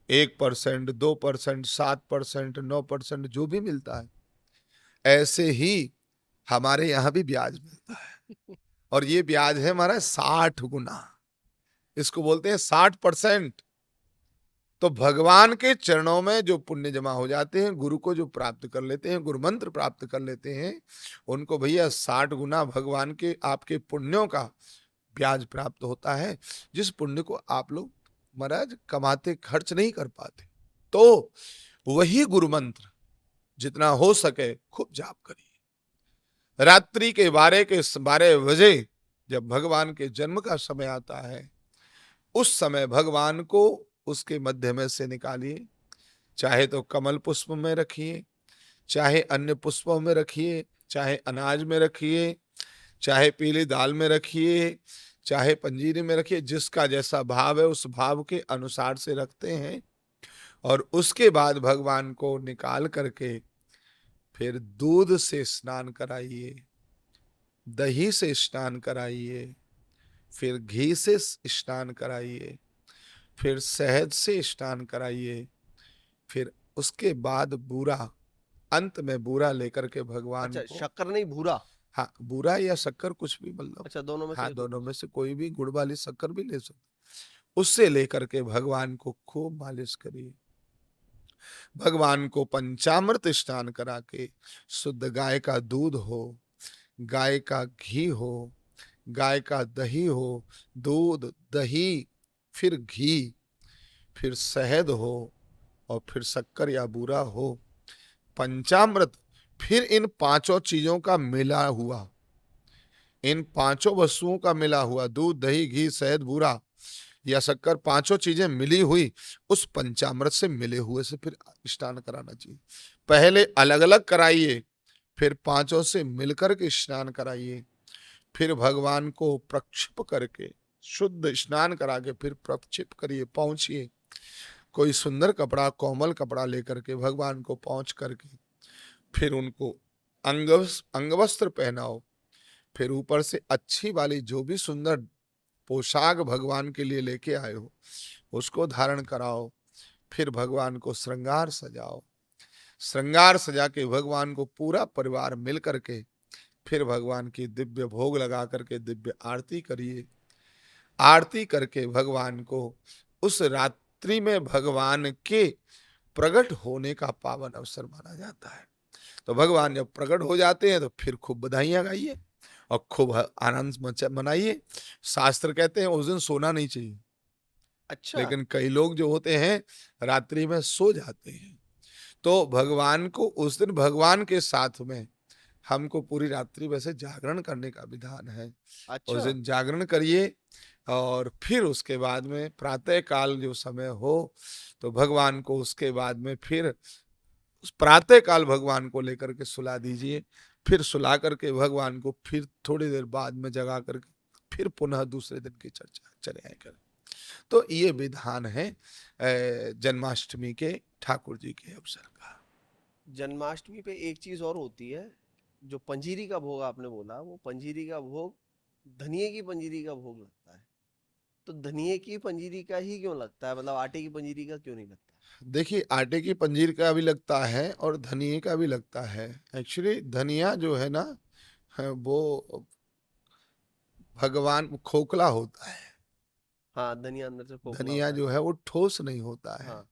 1%, 2%, 7%, 9%, जो भी मिलता है, ऐसे ही हमारे यहां भी ब्याज मिलता है। और ये ब्याज है हमारा 60 गुना, इसको बोलते हैं 60%। तो भगवान के चरणों में जो पुण्य जमा हो जाते हैं, गुरु को जो प्राप्त कर लेते हैं, गुरु मंत्र प्राप्त कर लेते हैं, उनको भैया 60 गुना भगवान के आपके पुण्यों का ब्याज प्राप्त होता है, जिस पुण्य को आप लोग महाराज कमाते खर्च नहीं कर पाते। तो वही गुरु मंत्र जितना हो सके खूब जाप करिए। रात्रि के 12 बजे जब भगवान के जन्म का समय आता है, उस समय भगवान को उसके मध्य में से निकालिए, चाहे तो कमल पुष्प में रखिए, चाहे अन्य पुष्पों में रखिए, चाहे अनाज में रखिए, चाहे पीली दाल में रखिए, चाहे पंजीरी में रखिए, जिसका जैसा भाव है उस भाव के अनुसार से रखते हैं। और उसके बाद भगवान को निकाल करके फिर दूध से स्नान कराइए, दही से स्नान कराइए, फिर घी से स्नान कराइए, फिर शहद से स्नान कराइए, फिर उसके बाद बूरा, अंत में बूरा लेकर के भगवान अच्छा, को, शक्कर नहीं, भूरा। हाँ बूरा या शक्कर कुछ भी मतलब, अच्छा, दोनों में से हाँ एक दोनों होता में से कोई भी, गुड़ वाली शक्कर भी ले सकते, उससे लेकर के भगवान को खूब मालिश करिए। भगवान को पंचामृत स्नान करा के, शुद्ध गाय का दूध हो, गाय का घी हो, गाय का दही हो, दूध दही फिर घी फिर शहद हो और फिर शक्कर या बूरा हो, पंचामृत, फिर इन पांचों चीजों का मिला हुआ, इन पांचों वस्तुओं का मिला हुआ, दूध दही घी शहद बूरा या शक्कर, पांचों चीजें मिली हुई उस पंचामृत से मिले हुए से फिर स्नान कराना चाहिए। पहले अलग अलग कराइए, फिर पांचों से मिलकर के स्नान कराइए, फिर भगवान को प्रक्षिप करके शुद्ध स्नान करा के फिर प्रक्षिप करिए, पहुंचिए। कोई सुंदर कपड़ा, कोमल कपड़ा लेकर के भगवान को पहुंच करके फिर उनको अंगवस्त्र पहनाओ, फिर ऊपर से अच्छी वाली जो भी सुंदर पोशाक भगवान के लिए लेके आए हो उसको धारण कराओ, फिर भगवान को श्रृंगार सजाओ, श्रृंगार सजा के भगवान को पूरा परिवार मिल करके फिर भगवान की दिव्य भोग लगा करके दिव्य आरती करिए। आरती करके भगवान को उस रात्रि में भगवान के प्रकट होने का पावन अवसर माना जाता है। तो भगवान जब प्रकट हो जाते हैं तो फिर खूब बधाइयां गाइए और खूब आनंद मनाइए। शास्त्र कहते हैं उस दिन सोना नहीं चाहिए, अच्छा। लेकिन कई लोग जो होते हैं रात्रि में सो जाते हैं। तो भगवान को उस दिन भगवान के साथ में हमको पूरी रात्रि वैसे जागरण करने का विधान है। उस अच्छा। दिन जागरण करिए और फिर उसके बाद में प्रातः काल जो समय हो तो भगवान को उसके बाद में फिर उस प्रातः काल भगवान को लेकर के सुला दीजिए, फिर सुला करके भगवान को फिर थोड़ी देर बाद में जगा करके फिर पुनः दूसरे दिन की चर्चा चले आए करें। तो ये विधान है जन्माष्टमी के ठाकुर जी के अवसर का। जन्माष्टमी पे एक चीज और होती है, जो पंजीरी का भोग आपने बोला, वो पंजीरी का भोग धनिये की पंजीरी का भोग लगता है। तो धनिये की पंजीरी का ही क्यों लगता है, मतलब आटे की पंजीरी का क्यों नहीं लगता? देखिए आटे की पंजीर का भी लगता है और धनिये का भी लगता है। एक्चुअली धनिया जो है ना, वो भगवान खोखला होता है, हाँ, धनिया अंदर से खोखला धनिया होता है। जो है वो ठोस नहीं होता है, हाँ।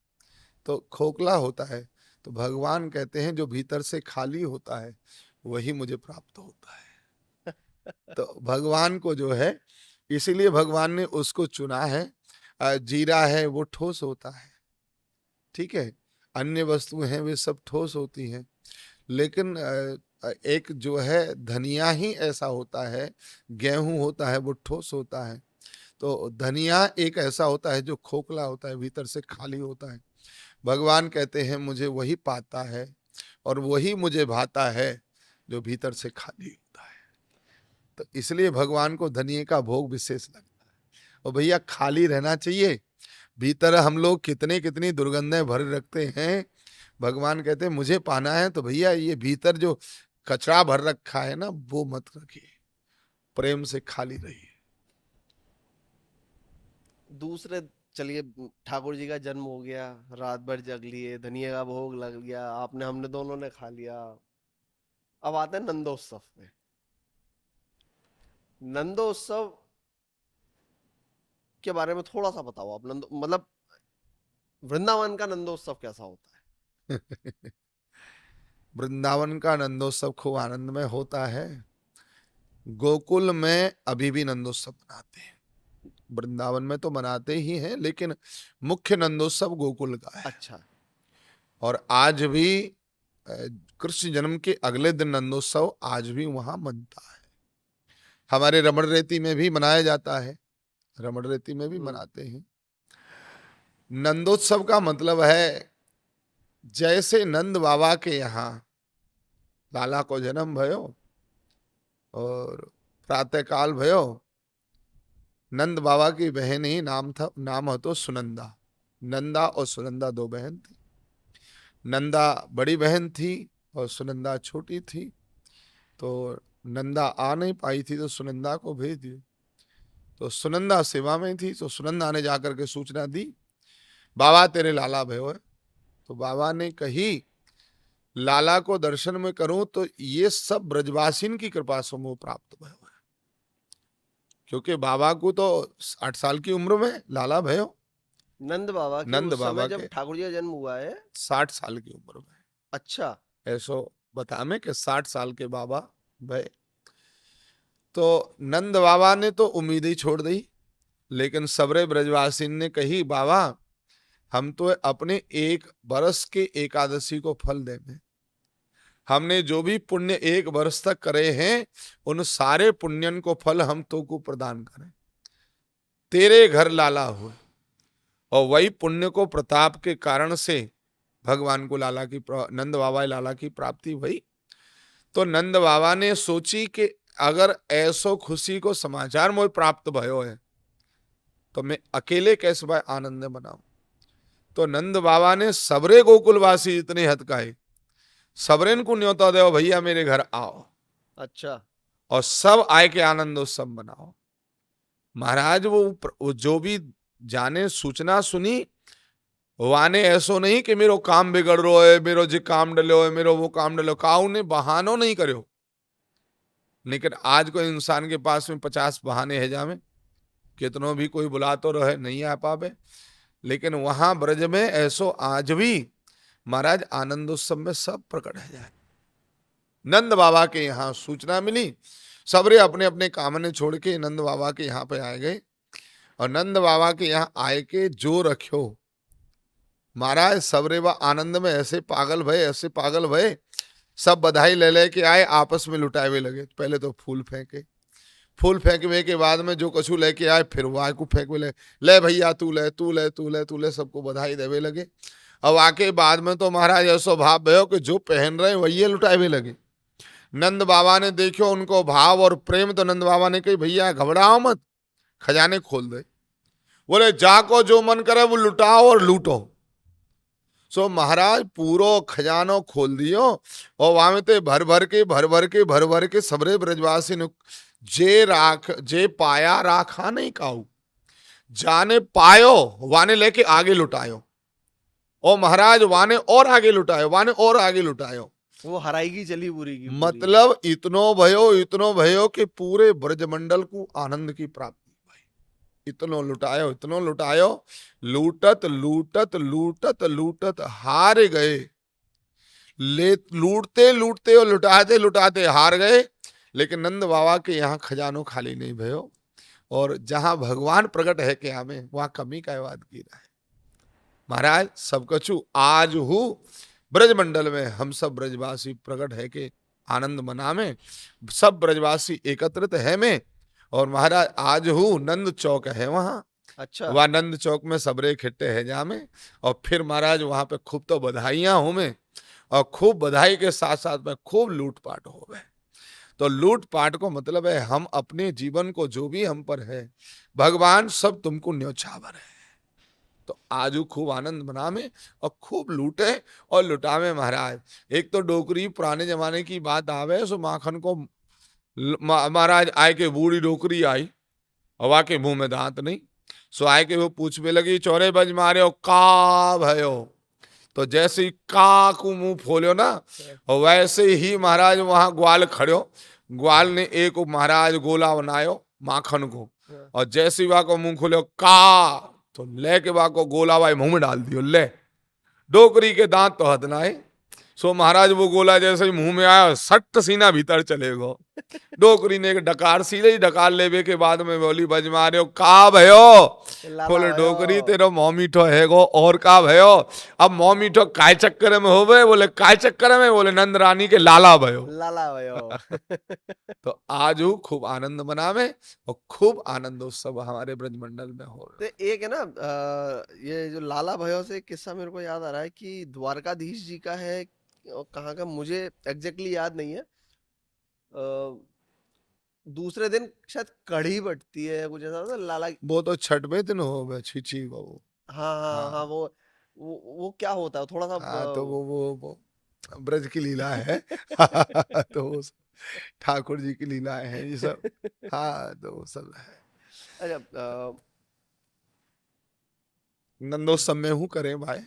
तो खोखला होता है। तो भगवान कहते हैं जो भीतर से खाली होता है वही मुझे प्राप्त होता है। तो भगवान को जो है, इसीलिए भगवान ने उसको चुना है। जीरा है वो ठोस होता है, ठीक है, अन्य वस्तुएं हैं वे सब ठोस होती हैं, लेकिन एक जो है धनिया ही ऐसा होता है, गेहूं होता है वो ठोस होता है। तो धनिया एक ऐसा होता है जो खोखला होता है, भीतर से खाली होता है। भगवान कहते हैं मुझे वही पाता है और वही मुझे भाता है जो भीतर से खाली होता है। तो इसलिए भगवान को धनिये का भोग विशेष लगता है। और भैया खाली रहना चाहिए, भीतर हम लोग कितने कितनी दुर्गंधें भर रखते हैं। भगवान कहते हैं मुझे पाना है तो भैया ये भीतर जो कचरा भर रखा है ना वो मत रखिए, प्रेम से खाली रहिए। दूसरे, चलिए, ठाकुर जी का जन्म हो गया, रात भर जग लिए, धनिया का भोग लग गया, आपने हमने दोनों ने खा लिया। अब आते हैं नंदोत्सव में। नंदोत्सव के बारे में थोड़ा सा बताओ आप। मतलब वृंदावन का नंदोत्सव कैसा होता है? वृंदावन का नंदोत्सव खूब आनंदमय होता है। गोकुल में अभी भी नंदोत्सव मनाते हैं, वृंदावन में तो मनाते ही हैं, लेकिन मुख्य नंदोत्सव गोकुल का है। अच्छा। और आज भी कृष्ण जन्म के अगले दिन नंदोत्सव आज भी वहां मनता है। हमारे रमण रेती में भी मनाया जाता है, रमण रेती में भी मनाते हैं। नंदोत्सव का मतलब है जैसे नंद बाबा के यहाँ लाला को जन्म भयो और प्रातः काल भयो, नंद बाबा की बहन ही नाम हो तो सुनंदा। नंदा और सुनंदा दो बहन थी, नंदा बड़ी बहन थी और सुनंदा छोटी थी। तो नंदा आ नहीं पाई थी तो सुनंदा को भेज दिया। तो सुनंदा सेवा में थी, तो सुनंदा ने जाकर के सूचना दी बाबा तेरे लाला भयो है। तो बाबा ने कही लाला को दर्शन में करूं तो ये सब ब्रजवासिन की कृपा से मुझे प्राप्त भयो है, क्योंकि बाबा को तो 8 साल की उम्र में लाला भयो, नंद बाबा के नंद उस बाबा समय जब के ठाकुर जी का जन्म हुआ है? 60 साल की उम्र में। अच्छा। ऐसो बता में कि 60 साल के बाबा भय। तो नंद बाबा ने तो उम्मीद ही छोड़ दी, लेकिन सबरे ब्रजवासी ने कही बाबा हम तो अपने 1 वर्ष के एकादशी को फल देंगे, हमने जो भी पुण्य 1 वर्ष तक करे हैं उन सारे पुण्यन को फल हम तो को प्रदान करें, तेरे घर लाला हुए। और वही पुण्य को प्रताप के कारण से भगवान को लाला की नंद बाबा लाला की प्राप्ति हुई। तो नंद बाबा ने सोची कि अगर ऐसो खुशी को समाचार मुझे प्राप्त भयो है तो मैं अकेले कैसे भाई आनंद मनाऊं। तो नंद बाबा ने सबरे गोकुलवासी जितने हत काहे सबरेन को न्योता दो भैया मेरे घर आओ। अच्छा। और सब आए के आनंद उत्सव मनाओ। महाराज वो जो भी जाने सूचना सुनी, वाने ऐसो नहीं कि मेरो काम बिगड़ रो है, मेरो जी काम डलो है, मेरो वो काम डलो, काऊ ने बहानो नहीं करो। लेकिन आज को इंसान के पास में 50 बहाने है जामे, कितनों भी कोई बुला तो रहे नहीं आ पावे। लेकिन वहां ब्रज में ऐसो आज भी महाराज आनंदोत्सव में सब प्रकट है जाए। नंद बाबा के यहाँ सूचना मिली, सबरे अपने अपने कामने छोड़ के नंद बाबा के यहाँ पे आ गए। और नंद बाबा के यहाँ आए के जो रखो महाराज सबरे व आनंद में ऐसे पागल भय, ऐसे पागल भय, सब बधाई ले ले के आए, आपस में लुटाए हुए लगे। पहले तो फूल फेंके, फूल फेंकने के बाद में जो कछु लेके आए फिर वो आए को फेंकवे लगे, ले भैया तू ले तू ले तू ले तू ले, सबको बधाई देवे लगे। अब आके बाद में तो महाराज ऐसा भाव भयो कि जो पहन रहे वही लुटाए हुए लगे। नंद बाबा ने देखो उनको भाव और प्रेम, तो नंद बाबा ने कही भैया घबराओ मत, खजाने खोल दे। बोले जाको जो मन करे वो लुटाओ और लूटो। सो महाराज पूरो खजानो खोल दियो और वहां में ते भर भर के सबरे ब्रजवासी ने जे पाया राखा नहीं काऊ, जाने पायो वाने लेके आगे लुटायो। और महाराज वाने और आगे लुटायो, वाने और आगे लुटायो। वो हराएगी चली पूरी की पूरी। मतलब इतनो भयो कि पूरे ब्रजमंडल को आनंद की प्राप्ति। इतनो लुटायो, लूटत लूटत लूटत लूटत हार गए। ले लूटते लूटते और लुटाते लुटाते हार गए। लेकिन नंद बाबा के यहाँ खजानो खाली नहीं भयो, और जहां भगवान प्रकट है के हमें वहां कमी का बात की रहा है। महाराज सब कछु आज हु ब्रजमंडल में हम सब ब्रजवासी प्रकट है के आनंद मनावे, सब ब्रजवासी एकत्रित है में। और महाराज आज हु नंद चौक है वहां, अच्छा। वह नंद चौक में सबरे इकट्ठे है जहाँ में। और फिर महाराज वहां पे खूब तो बधाइयां हो में, और खूब बधाई के साथ साथ में खूब लूटपाट हो गए। तो लूटपाट को मतलब है हम अपने जीवन को जो भी हम पर है भगवान सब तुमको न्योछावर है। तो आज वो खूब आनंद मनावे और खूब लूटे और लुटावे महाराज। एक तो डोकरी पुराने जमाने की बात आवे, सो माखन को महाराज आए के बूढ़ी डोकरी आई, हवा के मुंह में दांत नहीं, सो आए के वो पूछने लगी चौरे बज मारे हो का भयो। तो जैसे ही का को मुंह खोलो ना, और वैसे ही महाराज वहां ग्वाल खड़ो, ग्वाल ने एक महाराज गोला बनायो माखन को, और जैसे ही वहां को मुंह खोलो का, तो लेके वहां को गोला भाई मुंह में डाल दियो। ले डोकरी के दांत तो हद ना है। सो महाराज वो गोला जैसे ही मुंह में आया, सट सीना भीतर चले गो। डोकरी ने एक डकार सीधे ही डकार लेवे के बाद में बोली बज मारे हो का भयो। लाला बोले भयो। डोकरी तेरो मोह मीठो है गो, और का भयो। अब मोह मीठो काय चक्कर में होवे, बोले काय चक्कर में, बोले नंद रानी के लाला भयो। लाला भयो। तो आज वो खूब आनंद मनावे और खूब आनंद उत्सव हमारे ब्रजमंडल में हो। तो एक है ना ये जो लाला भयो से एक किस्सा मेरे को याद आ रहा है कि द्वारकाधीश जी का है, और कहाँ का मुझे एग्जैक्टली याद नहीं है। दूसरे दिन शायद कढ़ी बटती है कुछ ऐसा होता है, लाला। वो तो छठ में दिन हो गए छी को वो। हाँ हाँ हाँ, हाँ वो क्या होता है थोड़ा सा हाँ, तो वो ब्रज की लीला है। तो वो सब ठाकुर जी की लीलाएं हैं ये सब। हाँ तो वो सब है। अच्छा नंदोत्सव में हूँ करे भाई,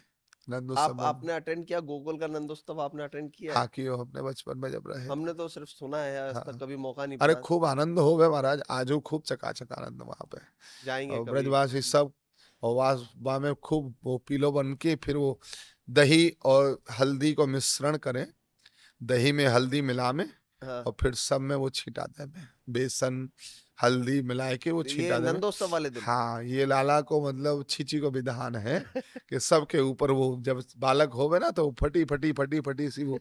नंदोत्सव आप में। आपने अटेंड किया गोकुल का नंदोत्सव, आपने अटेंड किया है? हाँ कियो अपने बचपन में जब रहे। हमने तो सिर्फ सुना है, आज तक हाँ कभी मौका नहीं अरे पड़ा। खूब आनंद हो गए महाराज, आजो खूब चकाचक आनंद वहां पे। जाएंगे और कभी। ब्रजवासी सब, और वहां में खूब वो पीलो बन के फिर वो दही और हल्दी को मिश्रण करें, दही में हल्दी मिला में, हाँ, और फिर सब में वो छिटा दे में, बेसन हल्दी मिलाए के वो ये छिटा दे में। नंदोत्सव वाले दिन। हाँ ये लाला को मतलब छीची को विधान है कि सबके ऊपर वो जब बालक होवे ना तो वो फटी फटी फटी फटी सी वो,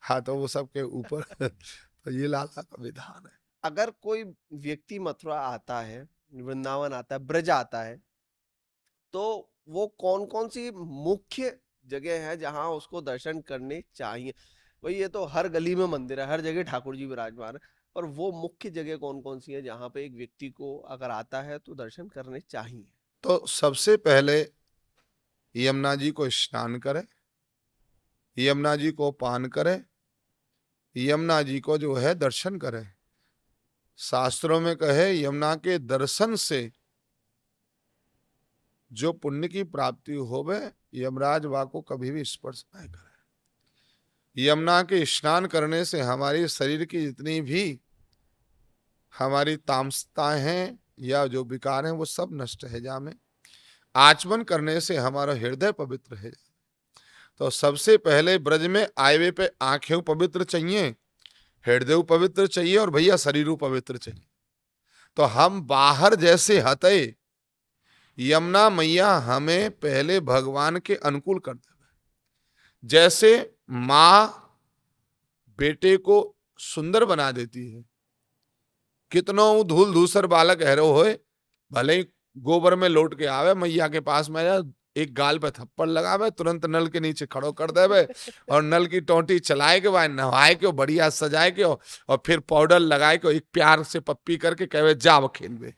हाँ तो वो सबके ऊपर। तो ये लाला का विधान है। अगर कोई व्यक्ति मथुरा आता है, वृंदावन आता है, ब्रज आता है, तो वो कौन कौन सी मुख्य जगह है जहां उसको दर्शन करने चाहिए? भाई ये तो हर गली में मंदिर है, हर जगह ठाकुर जी विराजमान है, पर वो मुख्य जगह कौन कौन सी है जहां पे एक व्यक्ति को अगर आता है तो दर्शन करने चाहिए? तो सबसे पहले यमुना जी को स्नान करे, यमुना जी को पान करे, यमुना जी को जो है दर्शन करे। शास्त्रों में कहे यमुना के दर्शन से जो पुण्य की प्राप्ति होवे, यमराज वा को कभी भी स्पर्श नहीं करे। यमुना के स्नान करने से हमारी शरीर की जितनी भी हमारी तामसताएं हैं या जो विकार हैं वो सब नष्ट है जामे। आचमन करने से हमारा हृदय पवित्र है। तो सबसे पहले ब्रज में आयवे पे आंखें पवित्र चाहिए, हृदय पवित्र चाहिए, और भैया शरीर पवित्र चाहिए। तो हम बाहर जैसे हते, यमुना मैया हमें पहले भगवान के अनुकूल कर दे। जैसे माँ बेटे को सुंदर बना देती है, कितनों धूल धूसर बालक हैरो होए, भले ही गोबर में लौट के आवे, मैया के पास में जा, एक गाल पे थप्पड़ लगावे, तुरंत नल के नीचे खड़ो कर देवे, और नल की टोंटी चलाए के वहां नहाए के बढ़िया सजाए के, और फिर पाउडर लगाए के एक प्यार से पप्पी करके कहे जा खेलवे।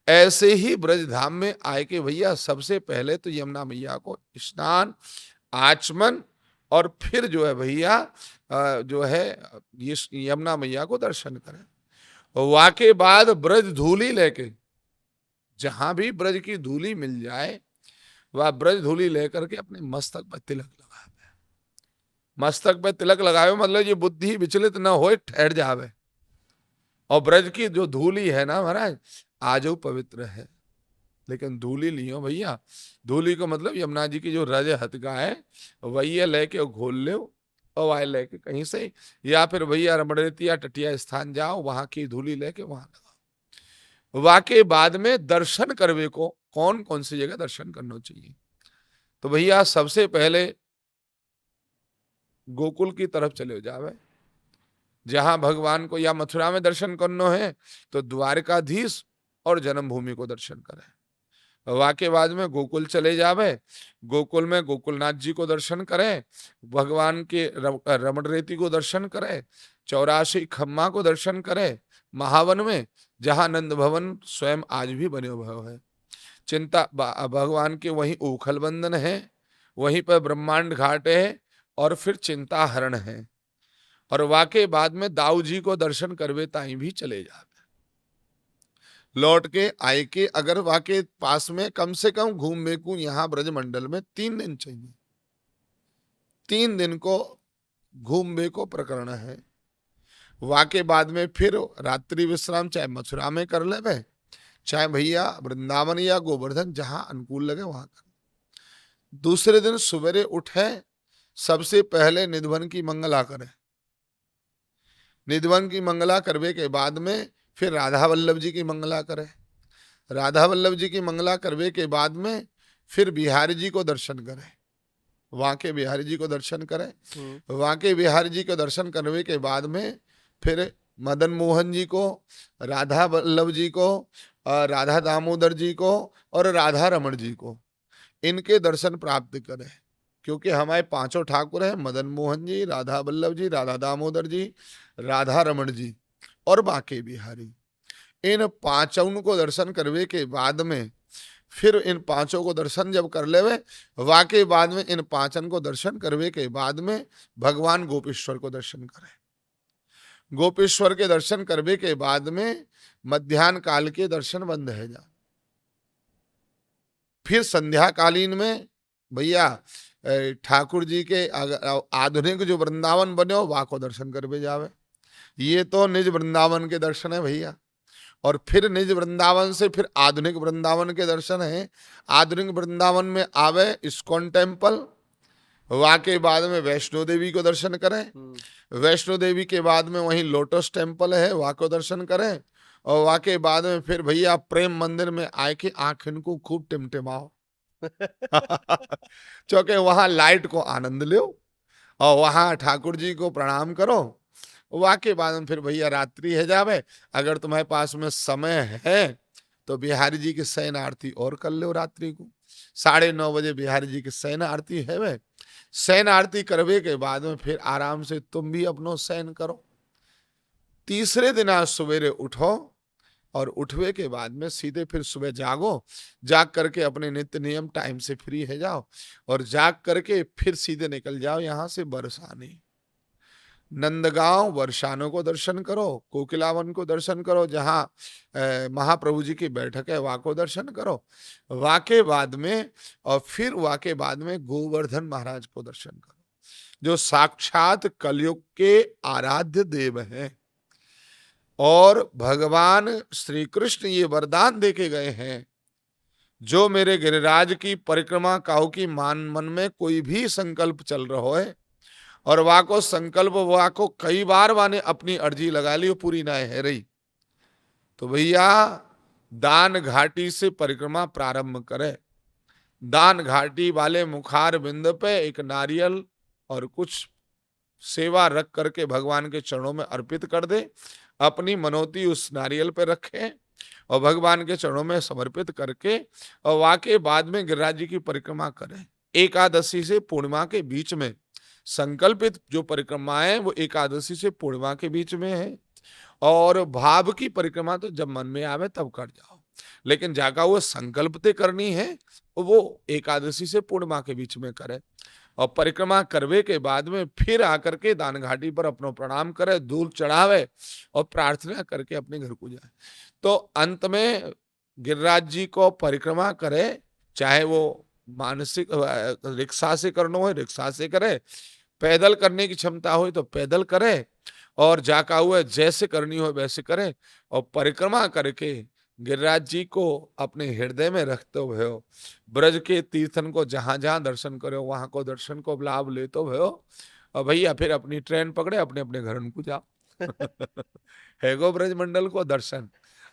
ऐसे ही ब्रज धाम में आए के भैया सबसे पहले तो यमुना मैया को स्नान आचमन, और फिर जो है भैया जो है ये यमुना मैया को दर्शन करें। वाके बाद ब्रज धूली लेके, जहां भी ब्रज की धूली मिल जाए वह ब्रज धूली लेकर के अपने मस्तक पर तिलक लगावे। मस्तक पे तिलक लगावे मतलब ये बुद्धि विचलित न हो, ठहर जावे। और ब्रज की जो धूली है ना महाराज आजो पवित्र है, लेकिन धूली लियो भैया, धूली को मतलब यमुना जी की जो रज हथगा है वही लेके घोल ले, हवाएं लेके कहीं से, या फिर भैया रमणरेती या टटिया स्थान जाओ, वहां की धूली लेके वहां लगाओ। वाके बाद में दर्शन करवे को कौन कौन सी जगह दर्शन करना चाहिए? तो भैया सबसे पहले गोकुल की तरफ चले जावे, जहां भगवान को, या मथुरा में दर्शन करना है तो द्वारकाधीश और जन्मभूमि को दर्शन करें। वाके बाद में गोकुल चले जावे, गोकुल में गोकुलनाथ जी को दर्शन करें, भगवान के रमणरेती को दर्शन करें, 84 खम्मा को दर्शन करें, महावन में जहां नंद भवन स्वयं आज भी बने हुए है, चिंता भगवान के वहीं ऊखल बंदन है, वहीं पर ब्रह्मांड घाट है, और फिर चिंता हरण है। और वाके बाद में दाऊ जी को दर्शन करवे ताई भी चले जावे। लौट के आए के अगर वाके पास में कम से कम घूमने को यहाँ ब्रजमंडल में 3 दिन चाहिए, 3 दिन को घूमने को प्रकरण है। वाके बाद में फिर रात्रि विश्राम चाहे मथुरा में कर ले, चाहे भैया वृंदावन या गोवर्धन जहां अनुकूल लगे वहां कर। दूसरे दिन सवेरे उठे, सबसे पहले निधवन की मंगला करें। निधवन की मंगला करवे के बाद में फिर राधा वल्लभ जी की मंगला करें। राधा वल्लभ जी की मंगला करवे के बाद में फिर बिहारी जी को दर्शन करें, वहां के बिहारी जी को दर्शन करें। वहां के बिहारी जी को दर्शन करने के बाद में फिर मदन मोहन जी को, राधा वल्लभ जी को, राधा दामोदर जी को और राधा रमण जी को, इनके दर्शन प्राप्त करें। क्योंकि हमारे 5 ठाकुर हैं, मदन मोहन जी, राधा वल्लभ जी, राधा दामोदर जी, राधा रमण जी और बाके बिहारी। इन 5 को दर्शन करवे के बाद में फिर इन 5 को दर्शन जब कर लेवे, वाके बाद में इन 5 को दर्शन करवे के बाद में भगवान गोपेश्वर को दर्शन करें। गोपेश्वर के दर्शन करवे के बाद में मध्याह्न काल के दर्शन बंद है जा। फिर संध्या कालीन में भैया ठाकुर जी के आधुनिक जो वृंदावन बने हो वहां को दर्शन करवे जावे। ये तो निज वृंदावन के दर्शन है भैया। और फिर निज वृंदावन से फिर आधुनिक वृंदावन के दर्शन है। आधुनिक वृंदावन में आवे इस्कॉन टेम्पल, वाके बाद में वैष्णो देवी को दर्शन करें। वैष्णो देवी के बाद में वहीं लोटस टेम्पल है, वहां को दर्शन करें। और वाके बाद में फिर भैया प्रेम मंदिर में आए के आंख इनको खूब टिमटिमाओ क्योंकि वहां लाइट को आनंद लो और वहां ठाकुर जी को प्रणाम करो। वाके बाद में फिर भैया रात्रि है जावे। अगर तुम्हारे पास में समय है तो बिहारी जी की शयन आरती और कर लो रात्रि को। 9:30 बजे बिहारी जी की शयन आरती है वे। शयन आरती करवे के बाद में फिर आराम से तुम भी अपनो शयन करो। तीसरे दिन आज सवेरे उठो और उठवे के बाद में सीधे फिर सुबह जागो। जाग करके अपने नित्य नियम टाइम से फ्री है जाओ और जाग करके फिर सीधे निकल जाओ यहां से बरसाने। नंदगांव वर्षानो को दर्शन करो, कोकिलावन को दर्शन करो, जहां महाप्रभु जी की बैठक है वहां को दर्शन करो। वाके बाद में और फिर वाके बाद में गोवर्धन महाराज को दर्शन करो, जो साक्षात कलयुग के आराध्य देव हैं। और भगवान श्री कृष्ण ये वरदान देके गए हैं, जो मेरे गिरिराज की परिक्रमा काहू की मन में कोई भी संकल्प चल रहा है और वहां को संकल्प वहां को कई बार वाने अपनी अर्जी लगा ली, पूरी ना है रही, तो भैया दान घाटी से परिक्रमा प्रारंभ करे। दान घाटी वाले मुखार बिंद पे एक नारियल और कुछ सेवा रख करके भगवान के चरणों में अर्पित कर दे। अपनी मनोती उस नारियल पे रखे और भगवान के चरणों में समर्पित करके और वाके बाद में गिरिराज जी की परिक्रमा करें। एकादशी से पूर्णिमा के बीच में संकल्पित जो परिक्रमा है वो एकादशी से पूर्णिमा के बीच में है। और भाव की परिक्रमा तो जब मन में आवे तब कर जाओ, लेकिन जाका वो संकल्पते करनी है वो एकादशी से पूर्णिमा के बीच में करे। और परिक्रमा करवे के बाद में फिर आकर के दान घाटी पर अपनो प्रणाम करे, धूल चढ़ावे और प्रार्थना करके अपने घर को जाए। तो अंत में गिरिराज जी को परिक्रमा करे, चाहे वो मानसिक रिक्शा से करना हो रिक्शा से करे, पैदल करने की क्षमता हो तो पैदल करे, और जाका हुए जैसे करनी हो वैसे करे। और परिक्रमा करके गिरिराज जी को अपने हृदय में रखते हुए ब्रज के तीर्थन को जहां जहां दर्शन करो वहां को दर्शन को लाभ लेते हुए और भैया फिर अपनी ट्रेन पकड़े अपने अपने घर उनको जाओ। है गो ब्रजमंडल को दर्शन।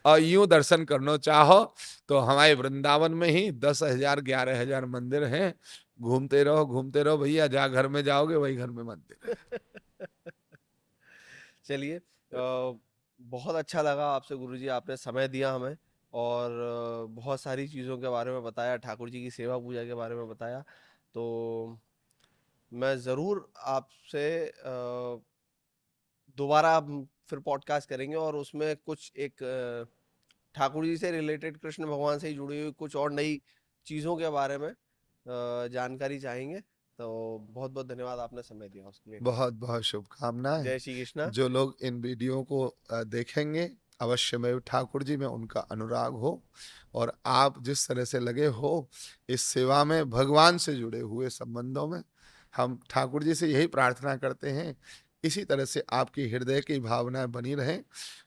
और यूं दर्शन करना चाहो तो हमारे वृंदावन में ही 10,000 11,000 मंदिर हैं। घूमते रहो भैया, जहाँ घर में जाओगे वही घर में मंदिर है। चलिए, बहुत अच्छा लगा आपसे गुरुजी, आपने समय दिया हमें और बहुत सारी चीज़ों के बारे में बताया, ठाकुर जी की सेवा पूजा के बारे में बताया। तो मैं ज़रूर आपसे दोबारा हम फिर पॉडकास्ट करेंगे और उसमें कुछ एक ठाकुर जी से रिलेटेड, कृष्ण भगवान से ही जुड़ी हुई कुछ और नई चीज़ों के बारे में जानकारी चाहेंगे। तो बहुत बहुत धन्यवाद, आपने समय दिया उसके लिए। बहुत बहुत शुभकामनाएं। जय श्री कृष्णा। जो लोग इन वीडियो को देखेंगे, अवश्य में ठाकुर जी में उनका अनुराग हो और आप जिस तरह से लगे हो इस सेवा में, भगवान से जुड़े हुए संबंधों में, हम ठाकुर जी से यही प्रार्थना करते हैं इसी तरह से आपकी हृदय की भावनाएं बनी रहें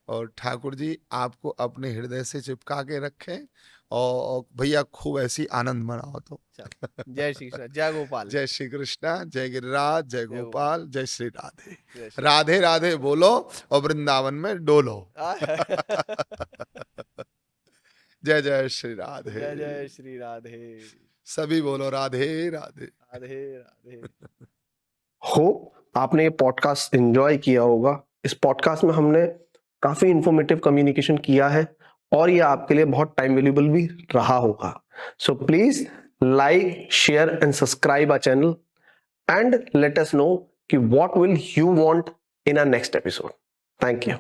और ठाकुर जी आपको अपने हृदय से चिपका के रखें। और भैया खूब ऐसी आनंद मनाओ तो। चलो, जय श्री कृष्ण, जय गोपाल। जय श्री कृष्णा, जय गिरिराज, जय जय गोपाल। गोपाल, जय श्री राधे। जय श्री राधे राधे बोलो और वृंदावन में डोलो। जय जय श्री राधे। जय जय श्री राधे। सभी बोलो राधे राधे। राधे राधे। हो आपने ये पॉडकास्ट एंजॉय किया होगा। इस पॉडकास्ट में हमने काफी इंफॉर्मेटिव कम्युनिकेशन किया है और ये आपके लिए बहुत टाइम वैल्यूएबल भी रहा होगा। So please like, share and subscribe our channel and let us know कि what will you want in our next episode. Thank you.